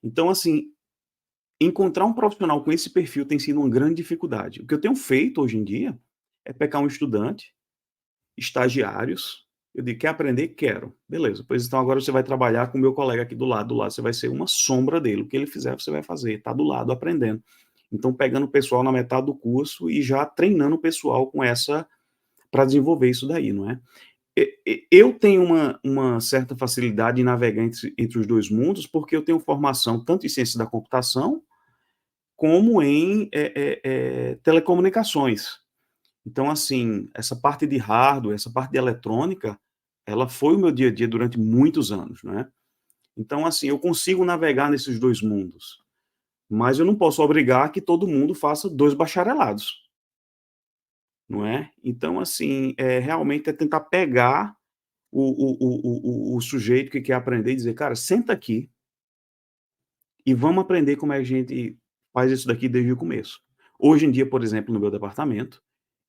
Então, assim, encontrar um profissional com esse perfil tem sido uma grande dificuldade. O que eu tenho feito hoje em dia é pegar um estudante, estagiários, eu digo: quer aprender? Quero. Beleza, pois então agora você vai trabalhar com o meu colega aqui do lado, você vai ser uma sombra dele, o que ele fizer você vai fazer, está do lado aprendendo. Então, pegando o pessoal na metade do curso e já treinando o pessoal para desenvolver isso daí, não é? Eu tenho uma certa facilidade em navegar entre os dois mundos, porque eu tenho formação tanto em ciência da computação, como em telecomunicações. Então, assim, essa parte de hardware, essa parte de eletrônica, ela foi o meu dia a dia durante muitos anos, né? Então, assim, eu consigo navegar nesses dois mundos, mas eu não posso obrigar que todo mundo faça 2 bacharelados, não é? Então, assim, realmente é tentar pegar o sujeito que quer aprender e dizer: cara, senta aqui e vamos aprender como é que a gente faz isso daqui desde o começo. Hoje em dia, por exemplo, no meu departamento,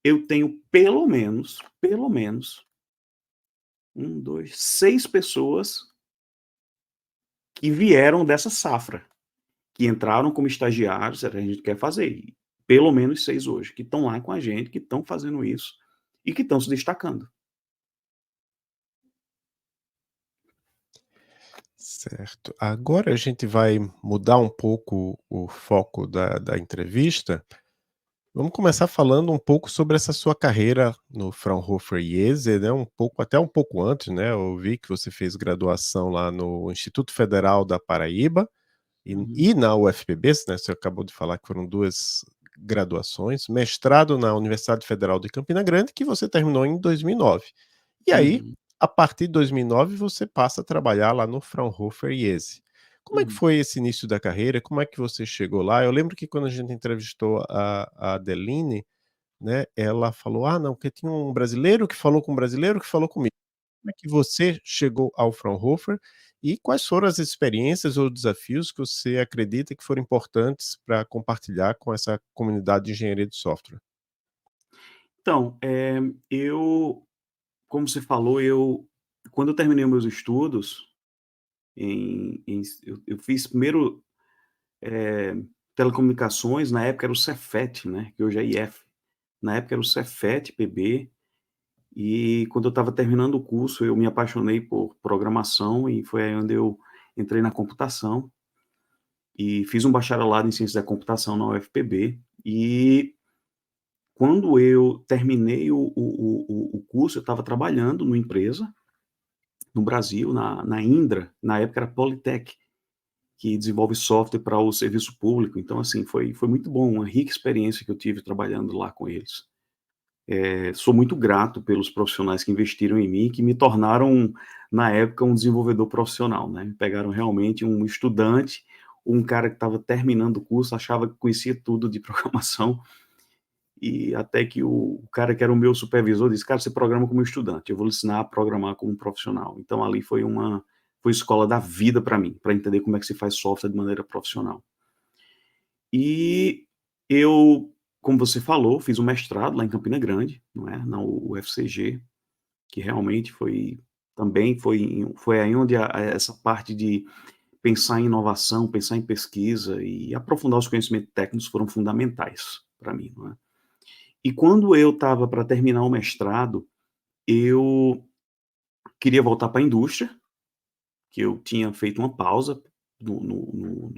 eu tenho pelo menos 1, 2, 6 pessoas que vieram dessa safra, que entraram como estagiários, a gente quer fazer, pelo menos 6 hoje, que estão lá com a gente, que estão fazendo isso e que estão se destacando. Certo. Agora a gente vai mudar um pouco o foco da entrevista. Vamos começar falando um pouco sobre essa sua carreira no Fraunhofer IESE, né, até um pouco antes, né, eu vi que você fez graduação lá no Instituto Federal da Paraíba e na UFPB, né, você acabou de falar que foram 2 graduações, mestrado na Universidade Federal de Campina Grande, que você terminou em 2009. E aí, Uhum. a partir de 2009, você passa a trabalhar lá no Fraunhofer IESE. Como é que Uhum. foi esse início da carreira? Como é que você chegou lá? Eu lembro que quando a gente entrevistou a Adeline, né, ela falou: "Ah, não, porque tinha um brasileiro que falou com um brasileiro que falou comigo". Como é que você chegou ao Fraunhofer e quais foram as experiências ou desafios que você acredita que foram importantes para compartilhar com essa comunidade de engenharia de software? Então, eu, como você falou, quando eu terminei os meus estudos, eu fiz primeiro, eh, telecomunicações, na época era o Cefet, né, que hoje é IF. Na época era o Cefet PB, e quando eu estava terminando o curso, eu me apaixonei por programação e foi aí onde eu entrei na computação e fiz um bacharelado em ciência da computação na UFPB. E quando eu terminei o curso, eu estava trabalhando numa empresa no Brasil, na Indra, na época era Politec, que desenvolve software para o serviço público. Então, assim, foi muito bom, uma rica experiência que eu tive trabalhando lá com eles. Sou muito grato pelos profissionais que investiram em mim, que me tornaram, na época, um desenvolvedor profissional, né? Pegaram realmente um estudante, um cara que estava terminando o curso, achava que conhecia tudo de programação, e até que o cara que era o meu supervisor disse: "Cara, você programa como estudante, eu vou lhe ensinar a programar como profissional". Então ali foi escola da vida para mim, para entender como é que se faz software de maneira profissional. E eu, como você falou, fiz um mestrado lá em Campina Grande, não é, na UFCG, que realmente foi aí onde essa parte de pensar em inovação, pensar em pesquisa e aprofundar os conhecimentos técnicos foram fundamentais para mim, não é. E quando eu estava para terminar o mestrado, eu queria voltar para a indústria, que eu tinha feito uma pausa no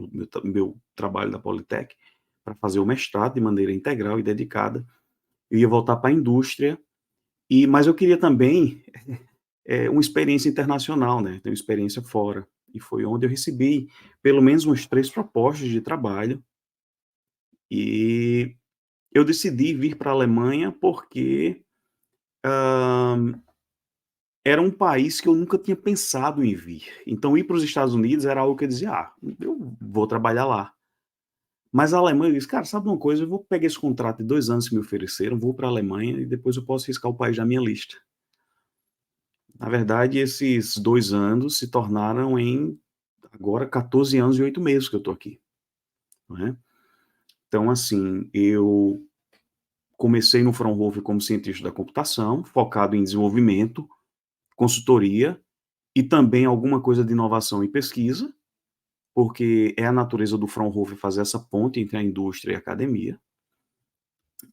meu trabalho da Politec, para fazer o mestrado de maneira integral e dedicada. Eu ia voltar para a indústria, mas eu queria também, uma experiência internacional, né, ter uma experiência fora. E foi onde eu recebi pelo menos umas 3 propostas de trabalho, e eu decidi vir para a Alemanha porque, hã era um país que eu nunca tinha pensado em vir. Então ir para os Estados Unidos era algo que eu dizia: "Ah, eu vou trabalhar lá". Mas a Alemanha, eu disse: "Cara, sabe uma coisa? Eu vou pegar esse contrato de 2 anos que me ofereceram, vou para a Alemanha e depois eu posso riscar o país da minha lista". Na verdade, esses 2 anos se tornaram em agora 14 anos e 8 meses que eu estou aqui, não é. Então, assim, eu comecei no Fraunhofer como cientista da computação, focado em desenvolvimento, consultoria e também alguma coisa de inovação e pesquisa, porque é a natureza do Fraunhofer fazer essa ponte entre a indústria e a academia.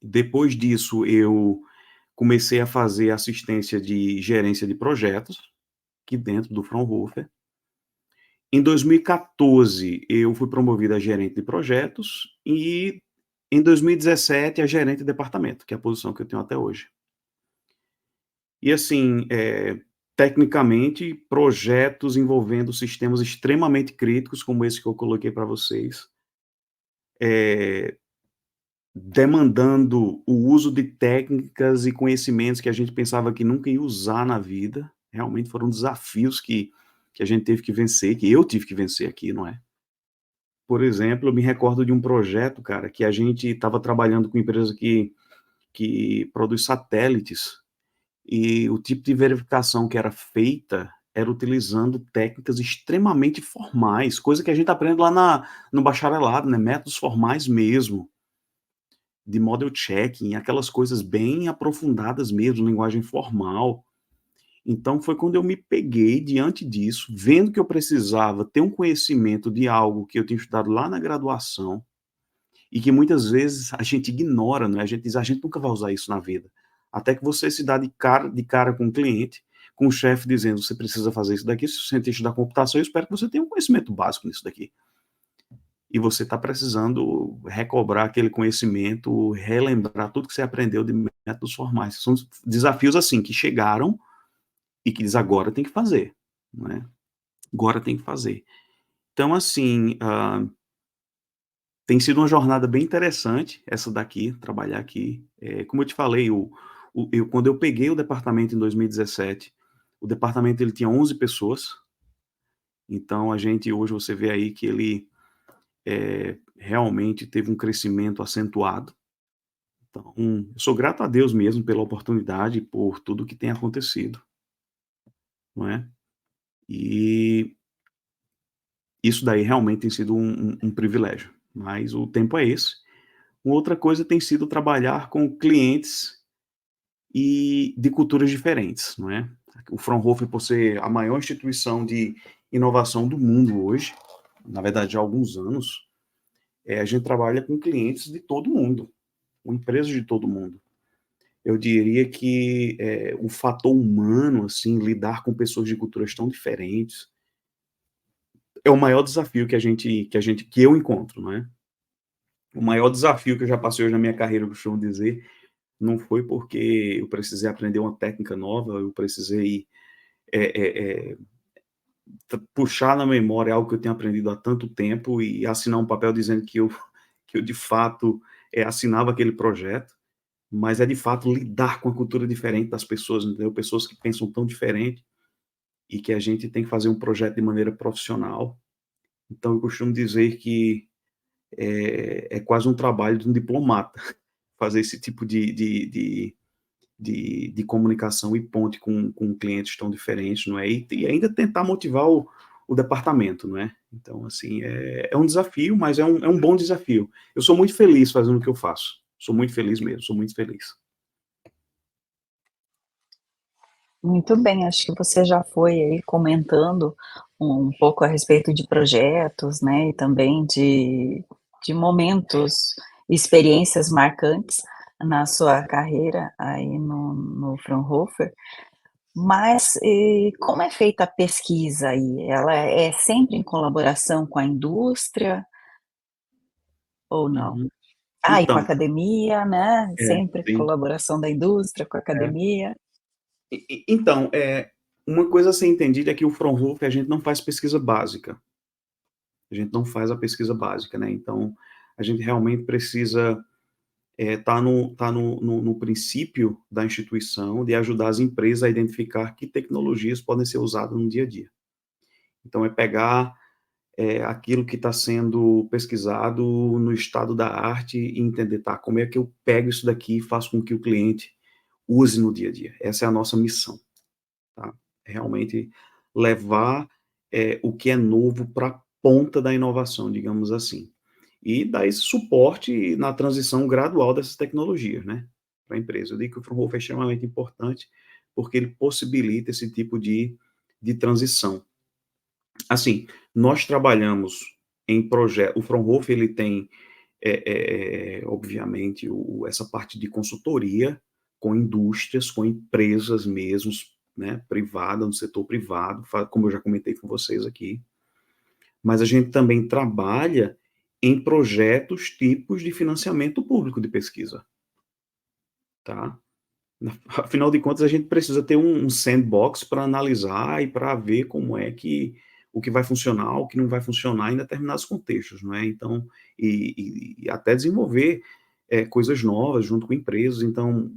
Depois disso, eu comecei a fazer assistência de gerência de projetos, aqui dentro do Fraunhofer. Em 2014, eu fui promovido a gerente de projetos e em 2017 a gerente de departamento, que é a posição que eu tenho até hoje. E assim, tecnicamente, projetos envolvendo sistemas extremamente críticos, como esse que eu coloquei para vocês, eh, demandando o uso de técnicas e conhecimentos que a gente pensava que nunca ia usar na vida. Realmente foram desafios que a gente teve que vencer, que eu tive que vencer aqui, não é. Por exemplo, eu me recordo de um projeto, cara, que a gente estava trabalhando com empresa que produz satélites, e o tipo de verificação que era feita era utilizando técnicas extremamente formais, coisa que a gente aprende lá no bacharelado, né, métodos formais mesmo. De model checking, aquelas coisas bem aprofundadas mesmo, linguagem formal. Então foi quando eu me peguei diante disso, vendo que eu precisava ter um conhecimento de algo que eu tinha estudado lá na graduação, e que muitas vezes a gente ignora, né, a gente diz: "A gente nunca vai usar isso na vida". Até que você se dá de cara com o cliente, com o chefe dizendo: "Você precisa fazer isso daqui, se você é cientista da computação, eu espero que você tenha um conhecimento básico nisso daqui". E você está precisando recobrar aquele conhecimento, relembrar tudo que você aprendeu de métodos formais. São desafios, assim, que chegaram e que diz: "Agora tem que fazer", não é, agora tem que fazer. Então, assim, tem sido uma jornada bem interessante essa daqui, trabalhar aqui. Como eu te falei, quando eu peguei o departamento em 2017, O departamento ele tinha 11 pessoas, então hoje você vê aí que ele realmente teve um crescimento acentuado. Então, eu sou grato a Deus mesmo pela oportunidade, por tudo que tem acontecido, não é? E isso daí realmente tem sido um privilégio, mas o tempo é esse. Uma outra coisa tem sido trabalhar com clientes e de culturas diferentes, não é? O Fraunhofer, por ser a maior instituição de inovação do mundo hoje, na verdade, há alguns anos, a gente trabalha com clientes de todo mundo, com empresas de todo mundo. Eu diria que o fator humano, assim, lidar com pessoas de culturas tão diferentes, é o maior desafio que eu encontro, não é? O maior desafio que eu já passei hoje na minha carreira, eu costumo dizer, não foi porque eu precisei aprender uma técnica nova, eu precisei puxar na memória algo que eu tenho aprendido há tanto tempo e assinar um papel dizendo que eu de fato assinava aquele projeto, mas é de fato lidar com a cultura diferente das pessoas, entendeu? Pessoas que pensam tão diferente e que a gente tem que fazer um projeto de maneira profissional. Então eu costumo dizer que é quase um trabalho de um diplomata fazer esse tipo de comunicação e ponte com clientes tão diferentes, não é? E ainda tentar motivar o departamento, não é? Então, assim, é um desafio, mas é um bom desafio. Eu sou muito feliz fazendo o que eu faço. Sou muito feliz mesmo, sou muito feliz. Muito bem, acho que você já foi aí comentando um pouco a respeito de projetos, né, e também de momentos, experiências marcantes na sua carreira aí no Fraunhofer, mas, como é feita a pesquisa aí? Ela é sempre em colaboração com a indústria ou não? Uhum. Ah, e com a Então, academia, né, sempre sim. colaboração da indústria com a É. academia. Então, uma coisa a ser entendida é que o Fraunhofer, a gente não faz pesquisa básica. A gente não faz a pesquisa básica, né? Então, a gente realmente precisa no princípio da instituição de ajudar as empresas a identificar que tecnologias podem ser usadas no dia a dia. Então, é pegar aquilo que está sendo pesquisado no estado da arte e entender, tá, como é que eu pego isso daqui e faço com que o cliente use no dia a dia. Essa é a nossa missão, tá? Realmente levar o que é novo para a ponta da inovação, digamos assim. E dar esse suporte na transição gradual dessas tecnologias, né, para a empresa. Eu digo que o Fraunhofer é extremamente importante, porque ele possibilita esse tipo de transição. Assim, nós trabalhamos em projeto. O Fraunhofer ele tem, obviamente, essa parte de consultoria com indústrias, com empresas mesmo, né, privada, no setor privado, como eu já comentei com vocês aqui. Mas a gente também trabalha em projetos tipos de financiamento público de pesquisa, tá? Afinal de contas, a gente precisa ter um sandbox para analisar e para ver como é que o que vai funcionar, o que não vai funcionar em determinados contextos, não é? Então, e até desenvolver coisas novas junto com empresas. Então,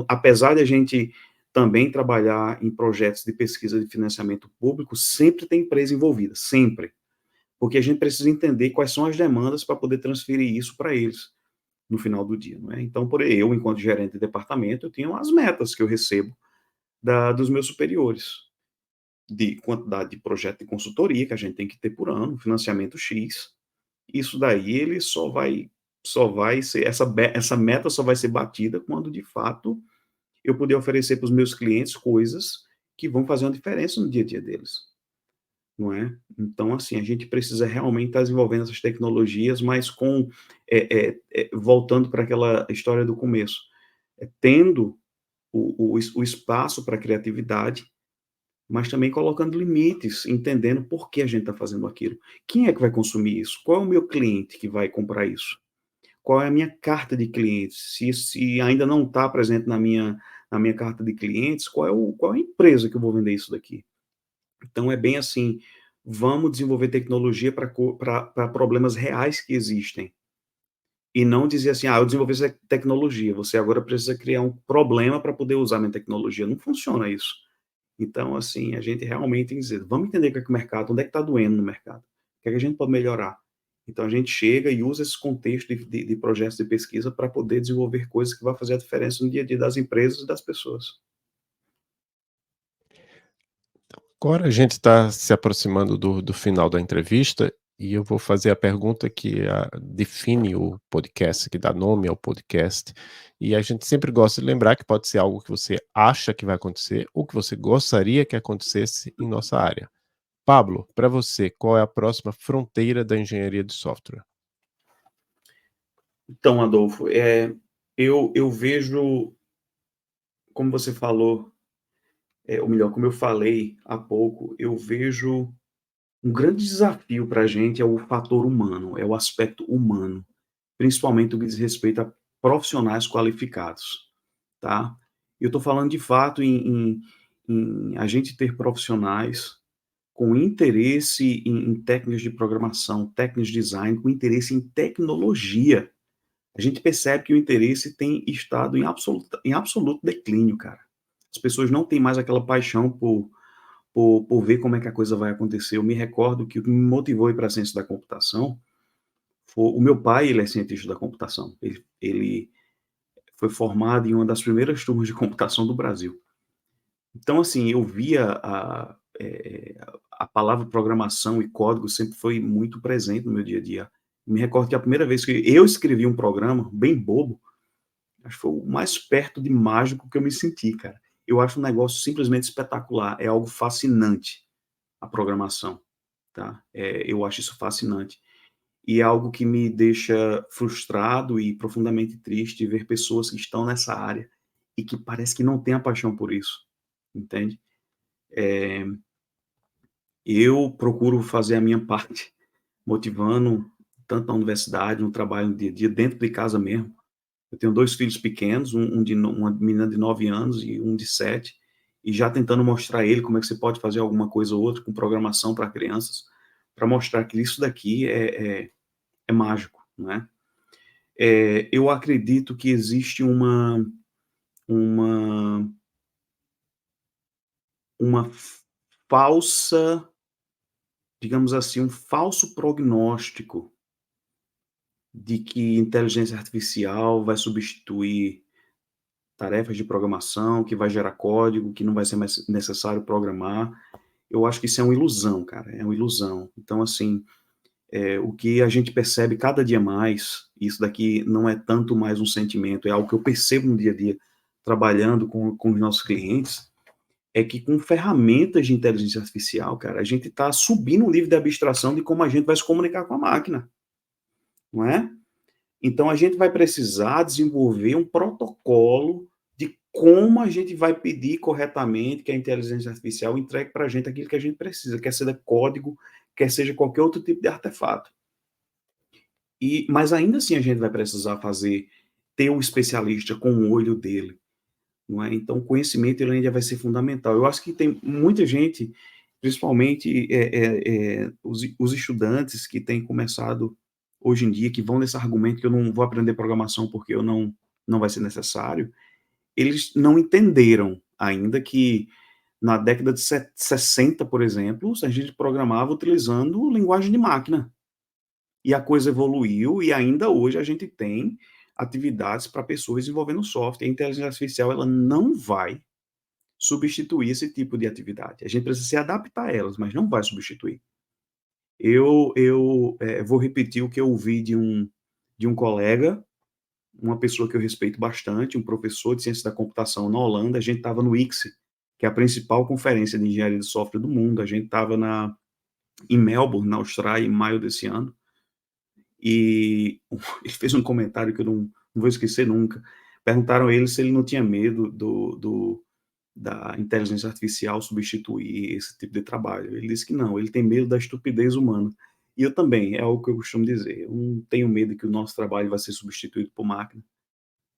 apesar de a gente também trabalhar em projetos de pesquisa de financiamento público, sempre tem empresa envolvida, sempre. Porque a gente precisa entender quais são as demandas para poder transferir isso para eles no final do dia, não é? Então, eu, enquanto gerente de departamento, eu tenho as metas que eu recebo dos meus superiores, de quantidade de projeto de consultoria que a gente tem que ter por ano, financiamento X. Isso daí ele só vai ser essa meta só vai ser batida quando de fato eu puder oferecer para os meus clientes coisas que vão fazer uma diferença no dia a dia deles, não é? Então, assim, a gente precisa realmente estar desenvolvendo essas tecnologias, mas voltando para aquela história do começo, tendo o espaço para a criatividade, mas também colocando limites, entendendo por que a gente está fazendo aquilo. Quem é que vai consumir isso? Qual é o meu cliente que vai comprar isso? Qual é a minha carta de clientes? Se ainda não está presente na minha carta de clientes, qual é a empresa que eu vou vender isso daqui? Então, é bem assim, vamos desenvolver tecnologia para problemas reais que existem. E não dizer assim, eu desenvolvi essa tecnologia, você agora precisa criar um problema para poder usar minha tecnologia. Não funciona isso. Então, assim, a gente realmente tem que dizer, vamos entender o que é que o mercado, onde é que está doendo no mercado, o que é que a gente pode melhorar. Então, a gente chega e usa esse contexto de projetos de pesquisa para poder desenvolver coisas que vão fazer a diferença no dia a dia das empresas e das pessoas. Agora a gente está se aproximando do final da entrevista e eu vou fazer a pergunta que define o podcast, que dá nome ao podcast. E a gente sempre gosta de lembrar que pode ser algo que você acha que vai acontecer ou que você gostaria que acontecesse em nossa área. Pablo, para você, qual é a próxima fronteira da engenharia de software? Então, Adolfo, eu vejo, como você falou, ou melhor, como eu falei há pouco, eu vejo um grande desafio para a gente é o fator humano, é o aspecto humano, principalmente no que diz respeito a profissionais qualificados, tá? Eu estou falando de fato em a gente ter profissionais com interesse em técnicas de programação, técnicas de design, com interesse em tecnologia. A gente percebe que o interesse tem estado em absoluto declínio, cara. As pessoas não têm mais aquela paixão por ver como é que a coisa vai acontecer. Eu me recordo que o que me motivou a ir para a ciência da computação foi o meu pai, ele é cientista da computação. Ele foi formado em uma das primeiras turmas de computação do Brasil. Então, assim, eu via a palavra programação e código sempre foi muito presente no meu dia a dia. Me recordo que a primeira vez que eu escrevi um programa, bem bobo, acho que foi o mais perto de mágico que eu me senti, cara. Eu acho um negócio simplesmente espetacular, é algo fascinante a programação, tá? Eu acho isso fascinante. E é algo que me deixa frustrado e profundamente triste ver pessoas que estão nessa área e que parece que não têm a paixão por isso, entende? Eu procuro fazer a minha parte, motivando tanto na universidade, no trabalho, no dia a dia, dentro de casa mesmo. Eu tenho 2 filhos pequenos, uma menina de 9 anos e um de 7, e já tentando mostrar a ele como é que você pode fazer alguma coisa ou outra com programação para crianças, para mostrar que isso daqui é mágico, não é? Eu acredito que existe uma, uma falsa, digamos assim, um falso prognóstico de que inteligência artificial vai substituir tarefas de programação, que vai gerar código, que não vai ser mais necessário programar. Eu acho que isso é uma ilusão, cara, é uma ilusão. Então, assim, o que a gente percebe cada dia mais, isso daqui não é tanto mais um sentimento, é algo que eu percebo no dia a dia, trabalhando com os nossos clientes, é que com ferramentas de inteligência artificial, cara, a gente está subindo o nível de abstração de como a gente vai se comunicar com a máquina, não é? Então, a gente vai precisar desenvolver um protocolo de como a gente vai pedir corretamente que a inteligência artificial entregue para a gente aquilo que a gente precisa, quer seja código, quer seja qualquer outro tipo de artefato. Mas ainda assim a gente vai precisar ter um especialista com o olho dele, não é? Então, o conhecimento ele ainda vai ser fundamental. Eu acho que tem muita gente, principalmente os estudantes que têm começado hoje em dia, que vão nesse argumento que eu não vou aprender programação porque eu não vai ser necessário, eles não entenderam ainda que na década de 60, por exemplo, a gente programava utilizando linguagem de máquina. E a coisa evoluiu e ainda hoje a gente tem atividades para pessoas desenvolvendo software. A inteligência artificial ela não vai substituir esse tipo de atividade. A gente precisa se adaptar a elas, mas não vai substituir. Eu vou repetir o que eu ouvi de um colega, uma pessoa que eu respeito bastante, um professor de ciência da computação na Holanda. A gente estava no ICSE, que é a principal conferência de engenharia de software do mundo. A gente estava em Melbourne, na Austrália, em maio desse ano. E ele fez um comentário que eu não vou esquecer nunca. Perguntaram a ele se ele não tinha medo da inteligência artificial substituir esse tipo de trabalho. Ele disse que não, ele tem medo da estupidez humana. E eu também, é algo que eu costumo dizer. Eu não tenho medo que o nosso trabalho vai ser substituído por máquina,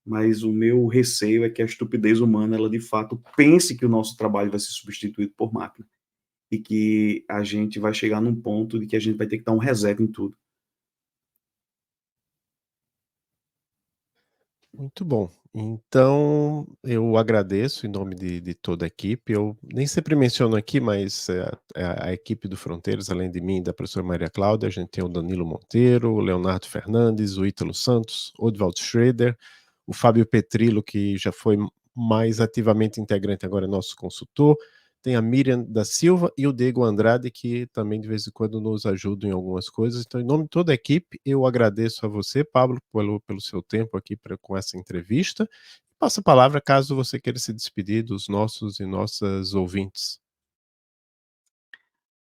mas o meu receio é que a estupidez humana, ela de fato pense que o nosso trabalho vai ser substituído por máquina e que a gente vai chegar num ponto de que a gente vai ter que dar um reset em tudo. Muito bom. Então, eu agradeço em nome de toda a equipe. Eu nem sempre menciono aqui, mas a equipe do Fronteiras, além de mim e da professora Maria Cláudia, a gente tem o Danilo Monteiro, o Leonardo Fernandes, o Ítalo Santos, o Odvaldo Schroeder, o Fábio Petrillo, que já foi mais ativamente integrante, agora é nosso consultor. Tem a Miriam da Silva e o Diego Andrade, que também de vez em quando nos ajudam em algumas coisas. Então, em nome de toda a equipe, eu agradeço a você, Pablo, pelo seu tempo aqui com essa entrevista. Passo a palavra caso você queira se despedir dos nossos e nossas ouvintes.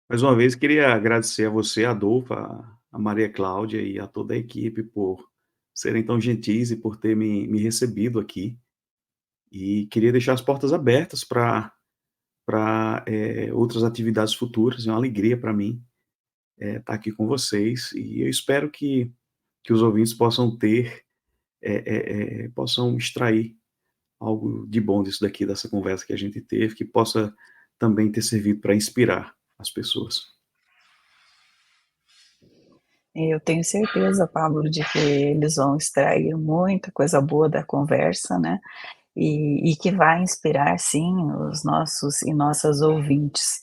Mais uma vez, queria agradecer a você, Adolfo, a Maria Cláudia e a toda a equipe por serem tão gentis e por ter me recebido aqui. E queria deixar as portas abertas para outras atividades futuras. É uma alegria para mim estar aqui com vocês. E eu espero que os ouvintes possam possam extrair algo de bom disso daqui, dessa conversa que a gente teve, que possa também ter servido para inspirar as pessoas. Eu tenho certeza, Pablo, de que eles vão extrair muita coisa boa da conversa, né? E que vai inspirar, sim, os nossos e nossas ouvintes.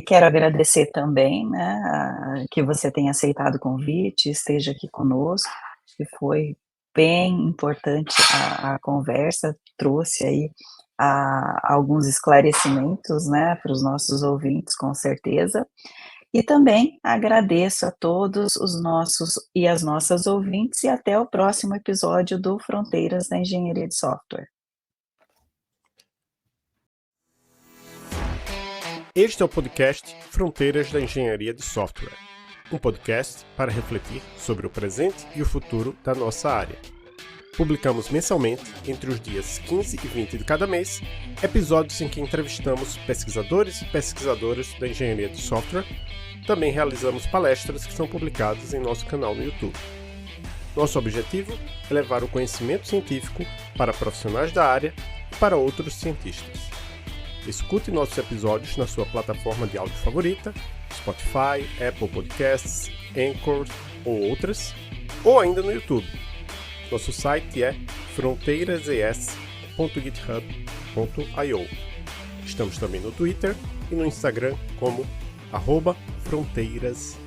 Quero agradecer também, né, que você tenha aceitado o convite, esteja aqui conosco, que foi bem importante a conversa, trouxe aí alguns esclarecimentos, né, para os nossos ouvintes, com certeza. E também agradeço a todos os nossos e as nossas ouvintes e até o próximo episódio do Fronteiras da Engenharia de Software. Este é o podcast Fronteiras da Engenharia de Software, um podcast para refletir sobre o presente e o futuro da nossa área. Publicamos mensalmente, entre os dias 15 e 20 de cada mês, episódios em que entrevistamos pesquisadores e pesquisadoras da engenharia de software. Também realizamos palestras que são publicadas em nosso canal no YouTube. Nosso objetivo é levar o conhecimento científico para profissionais da área e para outros cientistas. Escute nossos episódios na sua plataforma de áudio favorita, Spotify, Apple Podcasts, Anchor ou outras, ou ainda no YouTube. Nosso site é fronteirases.github.io. Estamos também no Twitter e no Instagram como @fronteirases.